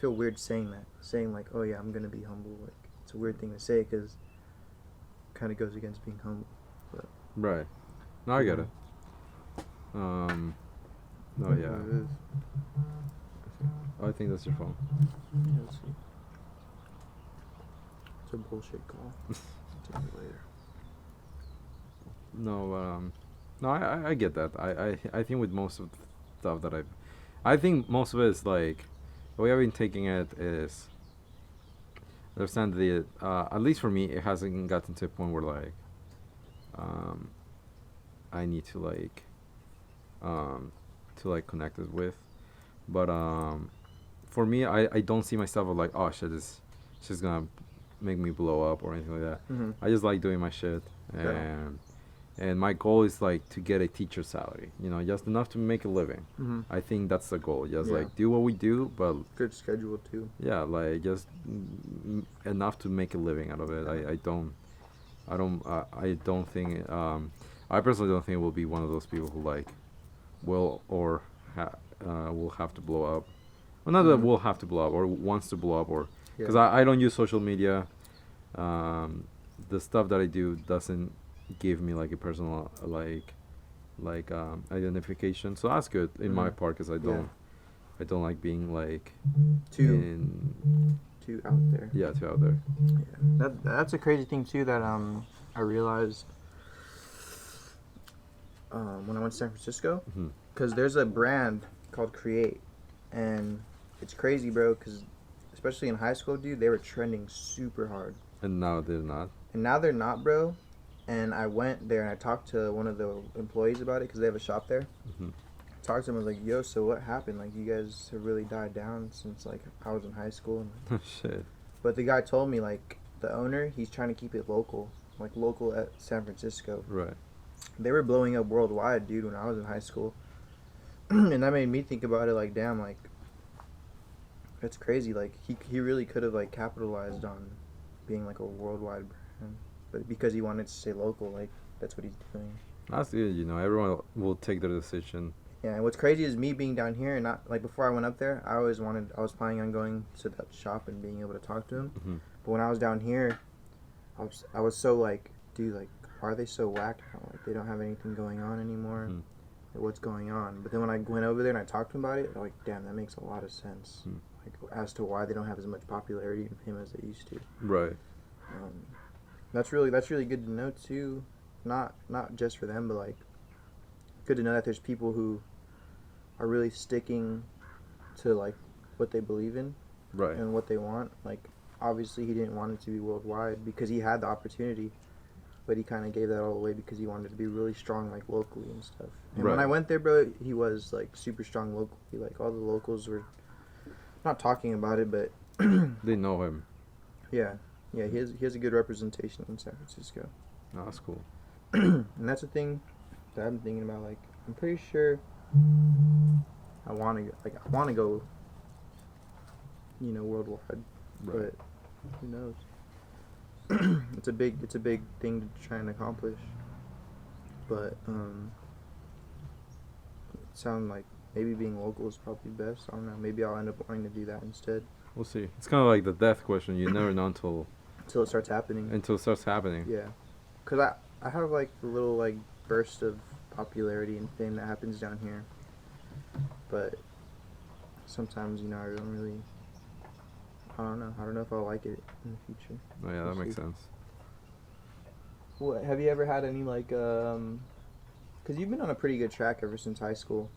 feel weird saying that, saying like, oh yeah, I'm gonna be humble. Like it's a weird thing to say because it kind of goes against being humble. But Right. No, I get yeah. it. Oh What yeah. it is. I think that's your phone. Yeah, let's see. It's a bullshit call. Take it later. No, no, I get that. I think with most of the stuff that I think most of it is like, the way I've been taking it is, understand the, at least for me, it hasn't gotten to a point where like, um, I need to like connect it with, but for me, I don't see myself as like, oh shit, this shit's gonna make me blow up or anything like that. Mm-hmm. I just like doing my shit, Yeah. and my goal is like to get a teacher salary, you know, just enough to make a living. Mm-hmm. I think that's the goal. Just Yeah. like do what we do, but Good schedule too. yeah, like just enough to make a living out of it. I don't think I personally don't think it will be one of those people who like will or will have to blow up. Well, not that Mhm. will have to blow up or wants to blow up, or because Yeah. I don't use social media. The stuff that I do doesn't give me like a personal identification, so that's good in my Mhm. part because Yeah. I don't like being like Too out there. too out there. Yeah. That's a crazy thing too that I realized when I went to San Francisco, Hmm. because there's a brand called Create, and it's crazy, bro. Because especially in high school, dude, they were trending super hard, And now they're not. and now they're not, bro. And I went there and I talked to one of the employees about it because they have a shop there. Hmm. Talked to him, I was like, "Yo, so what happened? Like, you guys have really died down since like I was in high school." And, Shit. but the guy told me like the owner, he's trying to keep it local, like local at San Francisco. Right. They were blowing up worldwide, dude, when I was in high school. And that made me think about it like, damn, like that's crazy. Like he really could have like capitalized on being like a worldwide brand, but because he wanted to stay local, like that's what he's doing. That's good. You know, everyone will take their decision. Yeah, and what's crazy is me being down here and not like before I went up there. I was planning on going to that shop and being able to talk to him. Hmm. But when I was down here, I was so like, dude, like, why are they so whacked? How like they don't have anything going on anymore? Mhm. Like, what's going on? But then when I went over there and I talked to him about it, I'm like, damn, that makes a lot of sense. Mhm. Like as to why they don't have as much popularity in him as they used to. Right. That's really good to know too. Not just for them, but like good to know that there's people who are really sticking to like what they believe in Right. and what they want. Like obviously he didn't want it to be worldwide because he had the opportunity, but he kind of gave that all away because he wanted to be really strong like locally and stuff. And when Right. I went there, bro, he was like super strong locally. Like all the locals were not talking about it, but They know him. yeah, he has a good representation in San Francisco. Oh, that's cool. And that's the thing that I'm thinking about. Like, I'm pretty sure I want to go, you know, worldwide. Right. But who knows? It's a big thing to try and accomplish. But it sounds like maybe being local is probably best. I don't know. Maybe I'll end up wanting to do that instead We'll see. It's kind of like the death question. You never know until until it starts happening. it starts happening. Yeah, cause I have like a little like burst of popularity and fame that happens down here, but sometimes I don't really. I don't know. I don't know if I'll like it in the future. Oh yeah, that We'll makes see. sense. What have you ever had any like Cause you've been on a pretty good track ever since high school,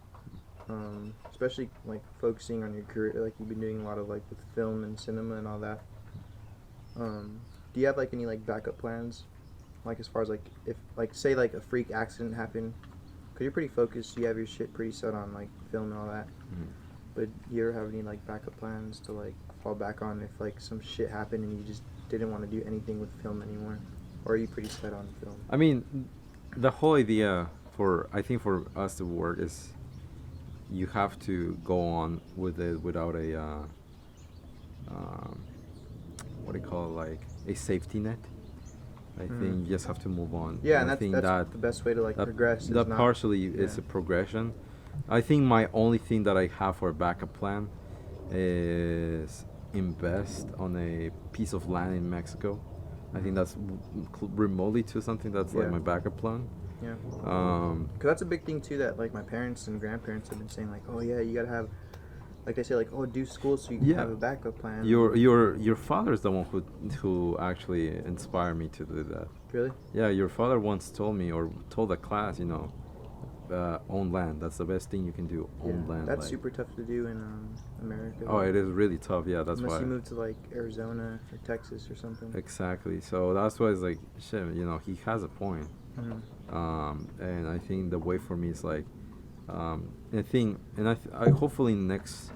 especially like focusing on your career. Like you've been doing a lot of like with film and cinema and all that. Do you have like any like backup plans, like as far as like if like say like a freak accident happened, cause you're pretty focused. You have your shit pretty set on like film and all that. Mhm. But do you ever have any like backup plans to like fall back on if like some shit happened and you just didn't want to do anything with film anymore, or are you pretty set on film? I mean, the whole idea I think for us to work is you have to go on with it without a what do you call it, like a safety net. I think you just have to move on. Yeah, And and I think that's the best way to like that, progress. that is not, partially is yeah. a progression, I think my only thing that I have for a backup plan is invest on a piece of land in Mexico. I think that's remotely to something that's like Yeah. my backup plan. Yeah. Um, Cause that's a big thing too. That like my parents and grandparents have been saying like, oh yeah, you gotta have, like they say like, oh do school so you can Yeah. have a backup plan. your father is the one who actually inspired me to do that. Really? Yeah, your father once told me or told a class, own land. That's the best thing you can do. Own land. That's like, super tough to do in America. Oh, it is really tough. Yeah, that's Unless why. you move to like Arizona or Texas or something. Exactly. So that's why it's like shit. He has a point. Mm-hmm. And I think the way for me is like, I hopefully in the next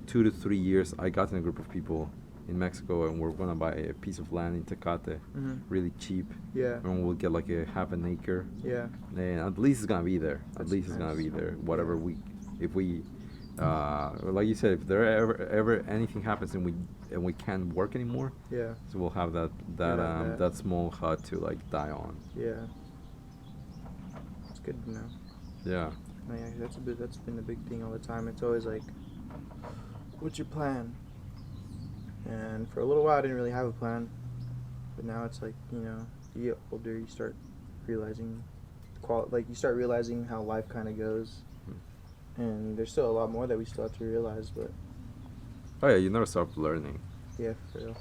2 to 3 years I got in a group of people in Mexico and we're gonna buy a piece of land in Tecate, Mm-hmm. really cheap, Yeah. and we'll get like a half an acre, Yeah. and at least it's gonna be there. That's At least it's gonna nice. be there. Whatever Yeah. if we, like you said, if there ever anything happens and we can't work anymore, Yeah. so we'll have that that small hut to like die on. Yeah. It's good to know. Yeah. No, yeah, that's been the big thing all the time. It's always like, what's your plan? And for a little while, I didn't really have a plan. But now it's like, you get older, you start realizing, you start realizing how life kind of goes. And there's still a lot more that we still have to realize, but Oh yeah, you never stop learning. yeah, for real.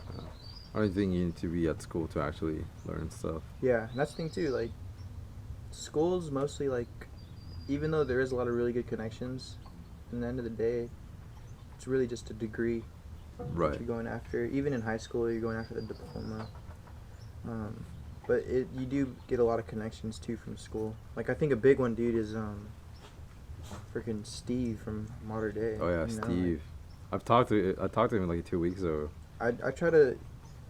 I don't think you need to be at school to actually learn stuff. Yeah, and that's the thing too. Like, school's mostly like, even though there is a lot of really good connections, in the end of the day, it's really just a degree Right. that you're going after. Even in high school, you're going after the diploma. But you do get a lot of connections too from school. Like I think a big one, dude, is freaking Steve from Modern Day. Oh yeah, Steve. I talked to him like 2 weeks ago. I try to,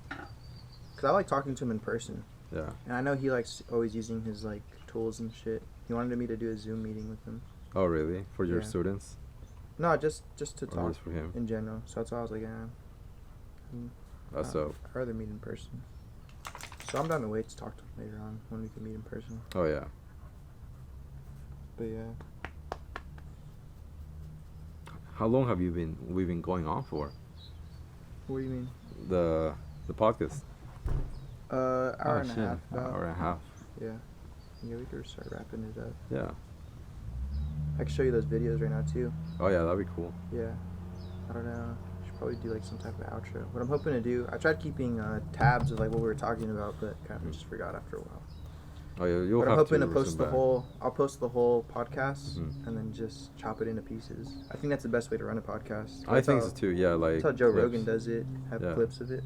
cause I like talking to him in person. Yeah. And I know he likes always using his like tools and shit. He wanted me to do a Zoom meeting with him. Oh really? For your Yeah. students? No, just to Or talk just for him? in general. So that's why I was like, That's so. I'd rather meet in person. So I'm down to wait to talk to him later on when we can meet in person. Oh yeah. But yeah. How long have we been going on for? What do you mean? The podcast. Hour and a shit. half. About. Hour and a half. Yeah. Yeah, we could start wrapping it up. Yeah. I can show you those videos right now too. Oh yeah, that'd be cool. Yeah. I don't know. Should probably do like some type of outro. What I'm hoping to do, I tried keeping tabs of like what we were talking about, but kind of just forgot after a while. Oh yeah, you'll But I'm have hoping to listen post the back. whole. I'll post the whole podcast Mhm. and then just chop it into pieces. I think that's the best way to run a podcast. I That's think how- so too. Yeah, like. That's how Joe clips. Rogan does it. Have Yeah. clips of it.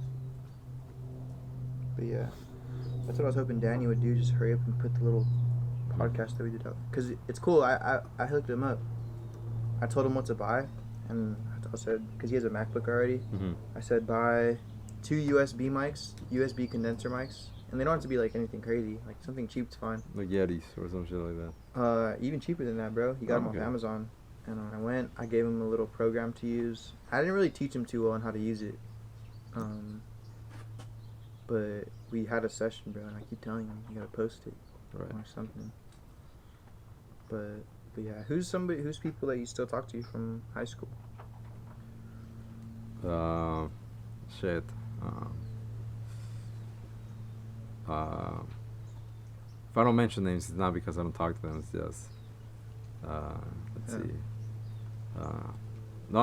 But yeah, that's what I was hoping Danny would do. Just hurry up and put the little podcast that we did up. Cause it's cool. I hooked him up. I told him what to buy, and I said, cause he has a MacBook already. Mhm. I said buy 2 USB mics, USB condenser mics, and they don't have to be like anything crazy. Like something cheap's fine. Like Yetis or some shit like that. Even cheaper than that, bro. He got them Okay. off Amazon. And when I went, I gave him a little program to use. I didn't really teach him too well on how to use it. But we had a session, bro, and I keep telling him, you gotta post it Right. or something. But yeah, who's people that you still talk to from high school? Shit. If I don't mention names, it's not because I don't talk to them. It's just, let's Yeah. see. No,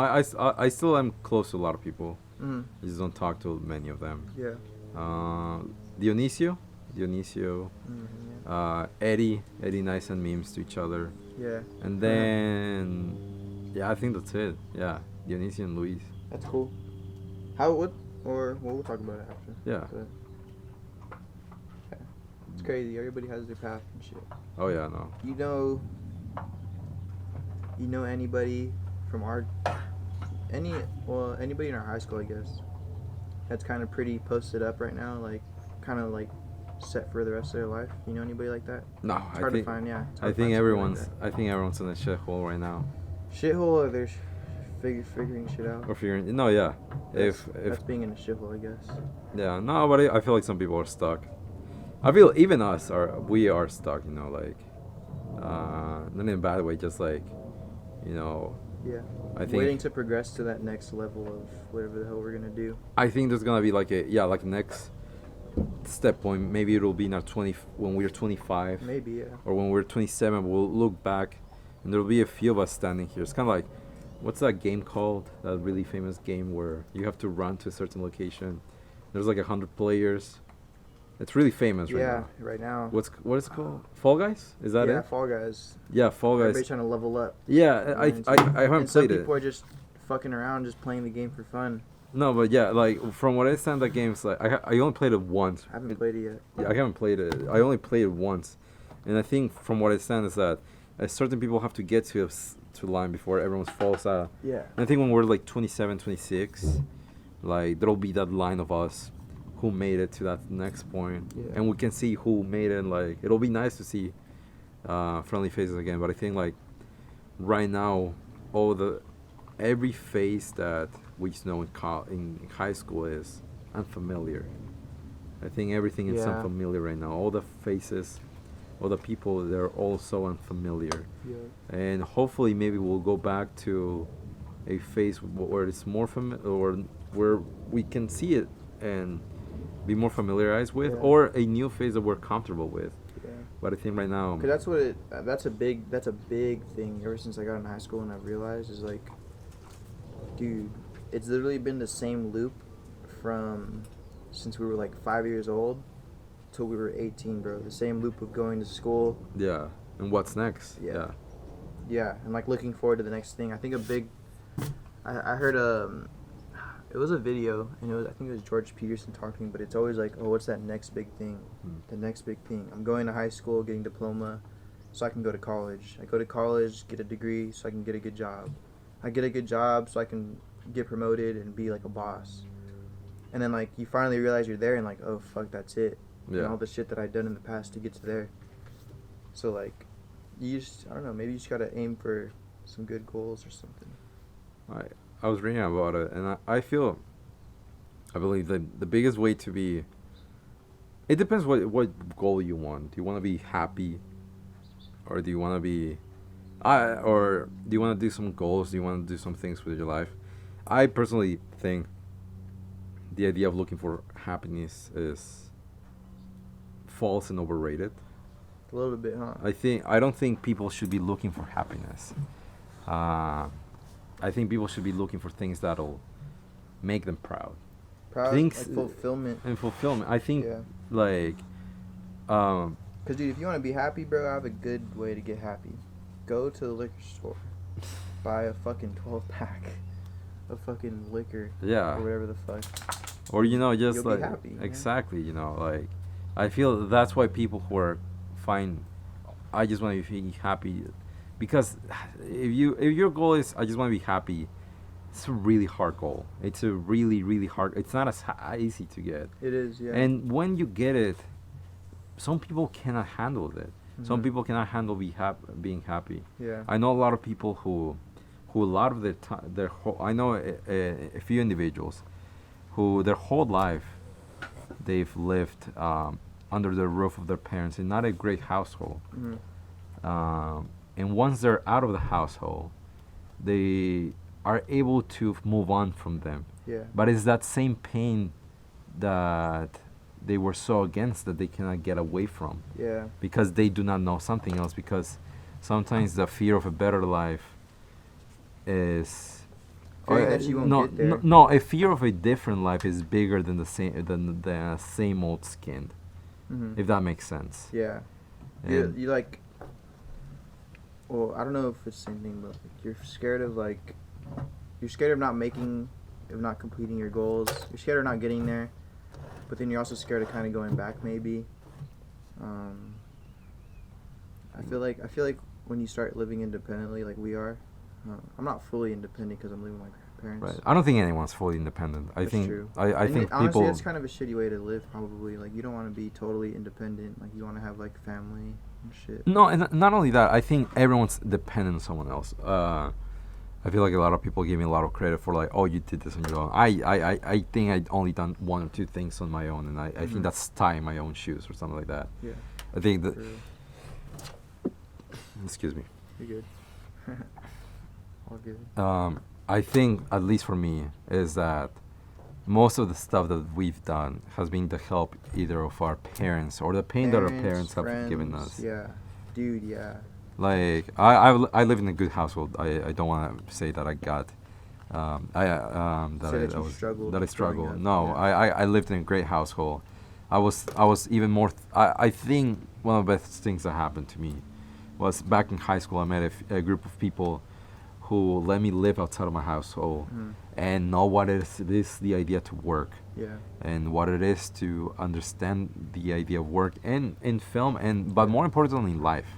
I still am close to a lot of people. Mm-hmm. I just don't talk to many of them. Yeah. Dionisio, Mm-hmm, Eddie and I send memes to each other. yeah. And then, yeah, I think that's it. Yeah, Dionisio and Luis. That's cool. We'll talk about it after. Yeah. But, yeah. It's crazy. Everybody has their path and shit. Oh yeah, no. You know anybody from anybody in our high school, I guess, that's kind of pretty posted up right now, like kind of like set for the rest of their life? You know anybody like that? No, It's hard to find, yeah. It's hard I to think find everyone's somebody in a shithole right now. like that. Shithole, or they're figuring shit out. Or figuring, no, yeah. If That's being in a shithole, I guess. yeah, no, but I feel like some people are stuck. I feel even we are stuck, like, not in a bad way, just like You know, Yeah. I think Waiting to progress to that next level of whatever the hell we're gonna do. I think there's gonna be like a next step point. Maybe it'll be in our 20 when we're 25, Maybe, yeah. or when we're 27. We'll look back, and there'll be a few of us standing here. It's kind of like, what's that game called? That really famous game where you have to run to a certain location. There's like 100 players. It's really famous right Yeah, now. right now. What is it called? Fall Guys? Is that yeah, it? Fall Guys. Yeah, Fall Guys. Everybody trying to level up. Yeah, I haven't And some played it. people are just fucking around, just playing the game for fun. No, but yeah, like from what I understand, that game's like I only played it once. I haven't played it yet. Yeah, I haven't played it. I only played it once, and I think from what I understand is that certain people have to get to line before everyone falls out. Yeah. And I think when we're like 27, 26, like there'll be that line of us who made it to that next point, Yeah. and we can see who made it. And like it'll be nice to see friendly faces again. But I think like right now, every face that we used to know in high school is unfamiliar. I think everything is Yeah. unfamiliar right now. All the faces, all the people, they're all so unfamiliar. Yeah. And hopefully maybe we'll go back to a phase where it's more familiar, or where we can see it and be more familiarized with, Yeah. or a new phase that we're comfortable with. Yeah. But I think right now, Cause that's what that's a big thing ever since I got in high school, and I've realized is like, dude, it's literally been the same loop from since we were like 5 years old till we were 18, bro. The same loop of going to school. yeah. And what's next? Yeah. Yeah, and like looking forward to the next thing. I think I heard it was a video, and I think it was George Peterson talking, but it's always like, oh, what's that next big thing? The next big thing. I'm going to high school, getting diploma, so I can go to college. I go to college, get a degree, so I can get a good job. I get a good job, so I can get promoted and be like a boss. And then like you finally realize you're there, and like, oh fuck, that's it. Yeah. And all the shit that I've done in the past to get to there. So like, you just, I don't know, maybe you just gotta aim for some good goals or something. I was reading about it, and I believe that the biggest way to be, it depends what goal you want. Do you want to be happy, or do you want to be, or do you want to do some goals? Do you want to do some things with your life? I personally think the idea of looking for happiness is false and overrated. A little bit, huh? I don't think people should be looking for happiness. I think people should be looking for things that'll make them proud. Proud, Things like fulfillment. and fulfillment. I think Yeah. like Cause dude, if you want to be happy, bro, I have a good way to get happy. Go to the liquor store, buy a fucking 12-pack of fucking liquor. Yeah. Or whatever the fuck. or just You'll be like happy, yeah. exactly, like I feel that's why people who are fine, I just want to be happy, because if your goal is I just want to be happy, it's a really hard goal. It's a really hard. It's not as easy to get. It is, yeah. And when you get it, some people cannot handle it. Some Mhm. people cannot handle being happy. Yeah. I know a lot of people who a lot of their time, I know a few individuals who their whole life they've lived under the roof of their parents in not a great household. Mhm. And once they're out of the household, they are able to move on from them. Yeah. But it's that same pain that they were so against that they cannot get away from, Yeah. because they do not know something else. Because sometimes the fear of a better life is Fearing that you won't no, get there. no, a fear of a different life is bigger than the same old skin, Mhm. if that makes sense. Yeah. And You like. Well, I don't know if it's the same thing, but like, you're scared of not completing your goals. You're scared of not getting there, but then you're also scared of kind of going back, maybe. I feel like when you start living independently, like we are, I'm not fully independent because I'm living with my parents. right, I don't think anyone's fully independent. I That's think true. I And think honestly, people. that's kind of a shitty way to live, probably. Like, you don't want to be totally independent. Like, you want to have, like, family and shit. No, and not only that, I think everyone's dependent on someone else. I feel like a lot of people give me a lot of credit for like, oh, you did this on your own. I think I only done one or two things on my own, and I Mhm. think that's tying my own shoes or something like that. Yeah. I think that. True. Excuse me. You're good. all good. I think, at least for me, is that most of the stuff that we've done has been the help either of our parents or the pain that our parents have given us. Yeah, dude, yeah. Like I live in a good household. I don't want to say that I got that I struggled. No, yeah. I lived in a great household. I was even more. I think one of the best things that happened to me was back in high school. I met a group of people who let me live outside of my household and know what it is the idea to work. Yeah. And what it is to understand the idea of work and in film but more importantly in life.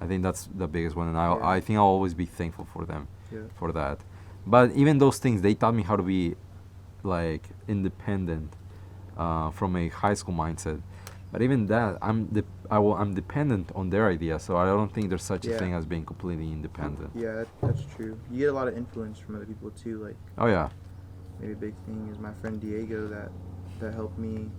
I think that's the biggest one, and I think I'll always be thankful for them for that. But even those things, they taught me how to be like independent from a high school mindset. But even that, I'm dependent on their ideas, so I don't think there's such a thing as being completely independent. Yeah, that's true. You get a lot of influence from other people too. Like, oh yeah, maybe a big thing is my friend Diego that helped me.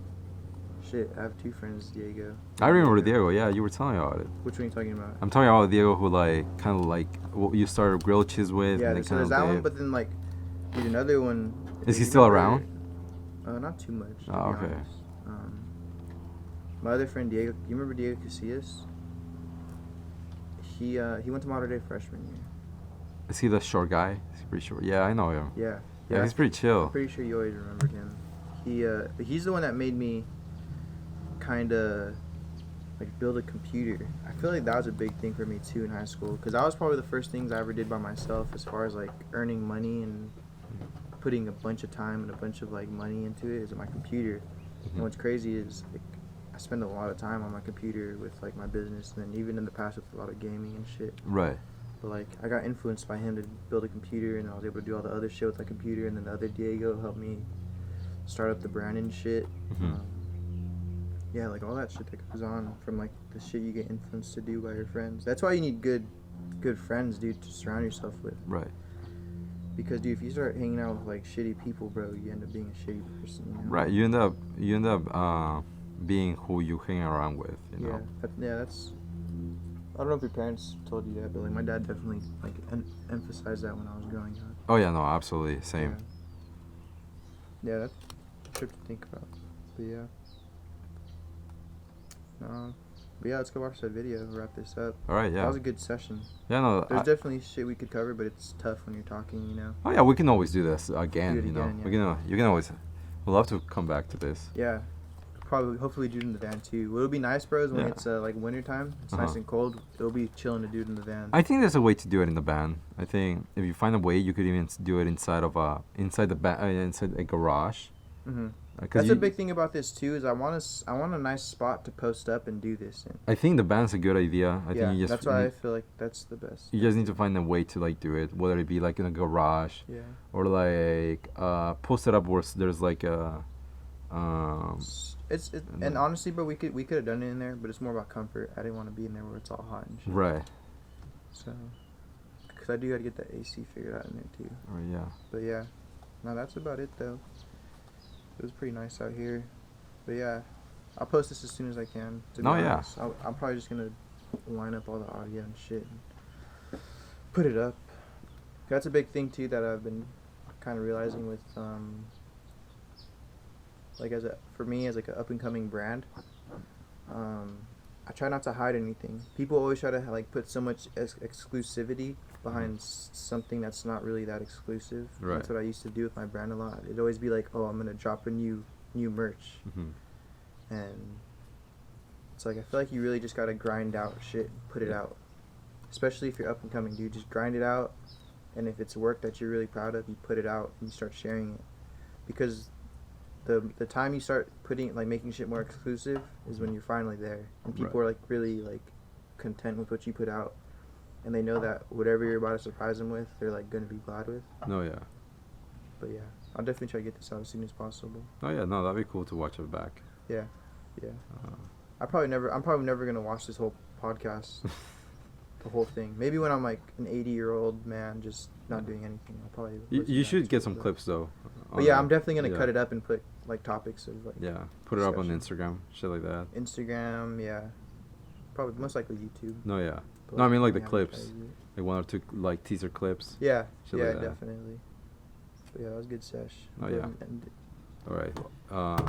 Shit, I have two friends, Diego. I remember Diego. Yeah, you were telling me about it. Which one are you talking about? I'm talking about Diego, who like kind of like what you started grilled cheese with. Yeah, and so there's that one, but then like, dude, another one. Is he still around? Not too much. Oh, okay. My other friend Diego, you remember Diego Casillas? He went to Modern Day freshman year. Is he the short guy? Is he pretty short? Yeah, I know him. Yeah. Yeah, he's pretty chill. I'm pretty sure you always remembered him. He's the one that made me kind of like build a computer. I feel like that was a big thing for me too in high school, because that was probably the first things I ever did by myself as far as like earning money and putting a bunch of time and a bunch of like money into it, is my computer. And what's crazy is like I spend a lot of time on my computer with like my business, and then even in the past with a lot of gaming and shit. Right. But like I got influenced by him to build a computer, and I was able to do all the other shit with my computer, and then the other Diego helped me start up the brand and shit. Yeah, like all that shit that goes on from like the shit you get influenced to do by your friends. That's why you need good friends, dude, to surround yourself with. Right. Because dude, if you start hanging out with like shitty people, bro, you end up being a shitty person. You know? Right. You end up being who you hang around with. You know. That's. I don't know if your parents told you that, but like my dad definitely like emphasized that when I was growing up. Oh yeah, no, absolutely, same. Yeah, that's a trip to think about. But yeah. But yeah, let's go watch that video. Wrap this up. All right, yeah. That was a good session. Yeah, no. There's definitely shit we could cover, but it's tough when you're talking, you know. Oh yeah, we can always do this again. Do it again, Yeah. You can always. We'd love to come back to this. Yeah. Probably, hopefully, do it in the van too. What'll be nice, bro, is when it's like winter time. It's nice and cold. It'll be chilling to do it in the van. I think there's a way to do it in the van. I think if you find a way, you could even do it inside inside a garage. That's a big thing about this too. Is I want a nice spot to post up and do this in. I think the van's a good idea. I think you just. That's why I feel like that's the best. You just need to find a way to like do it, whether it be like in a garage. Yeah. Or like post it up where there's like a. And honestly, bro, we could have done it in there, but it's more about comfort. I didn't want to be in there where it's all hot and shit. Right. So, because I do got to get that AC figured out in there too. Oh yeah. But yeah, no, that's about it though. It was pretty nice out here. But yeah, I'll post this as soon as I can. Yeah. I'm probably just gonna line up all the audio and shit and put it up. That's a big thing too that I've been kind of realizing with like for me as like an up and coming brand. I try not to hide anything. People always try to like put so much exclusivity behind something that's not really that exclusive. Right. That's what I used to do with my brand a lot. It'd always be like, oh, I'm gonna drop a new merch, and it's like I feel like you really just gotta grind out shit, put it out. Especially if you're up and coming, dude. Just grind it out, and if it's work that you're really proud of, you put it out and you start sharing it, because the time you start making shit more exclusive is when you're finally there, and people are like really like content with what you put out, and they know that whatever you're about to surprise them with, they're like gonna be glad with. No, yeah. But yeah, I'll definitely try to get this out as soon as possible. Oh yeah, no, that'd be cool to watch it back. Yeah. I'm probably never gonna watch this whole podcast, the whole thing. Maybe when I'm like an 80-year-old man just not doing anything, I'll probably. You should get some clips though. But yeah, I'm definitely gonna cut it up and put like topics of like. Yeah, put it up on Instagram, shit like that. Instagram, yeah. Probably most likely YouTube. No, yeah. No, I mean like the clips. Like 1 or 2 like teaser clips. Yeah, Shit yeah, like that. definitely. But yeah, that was a good sesh. Oh, Go yeah. ahead and end it. All right.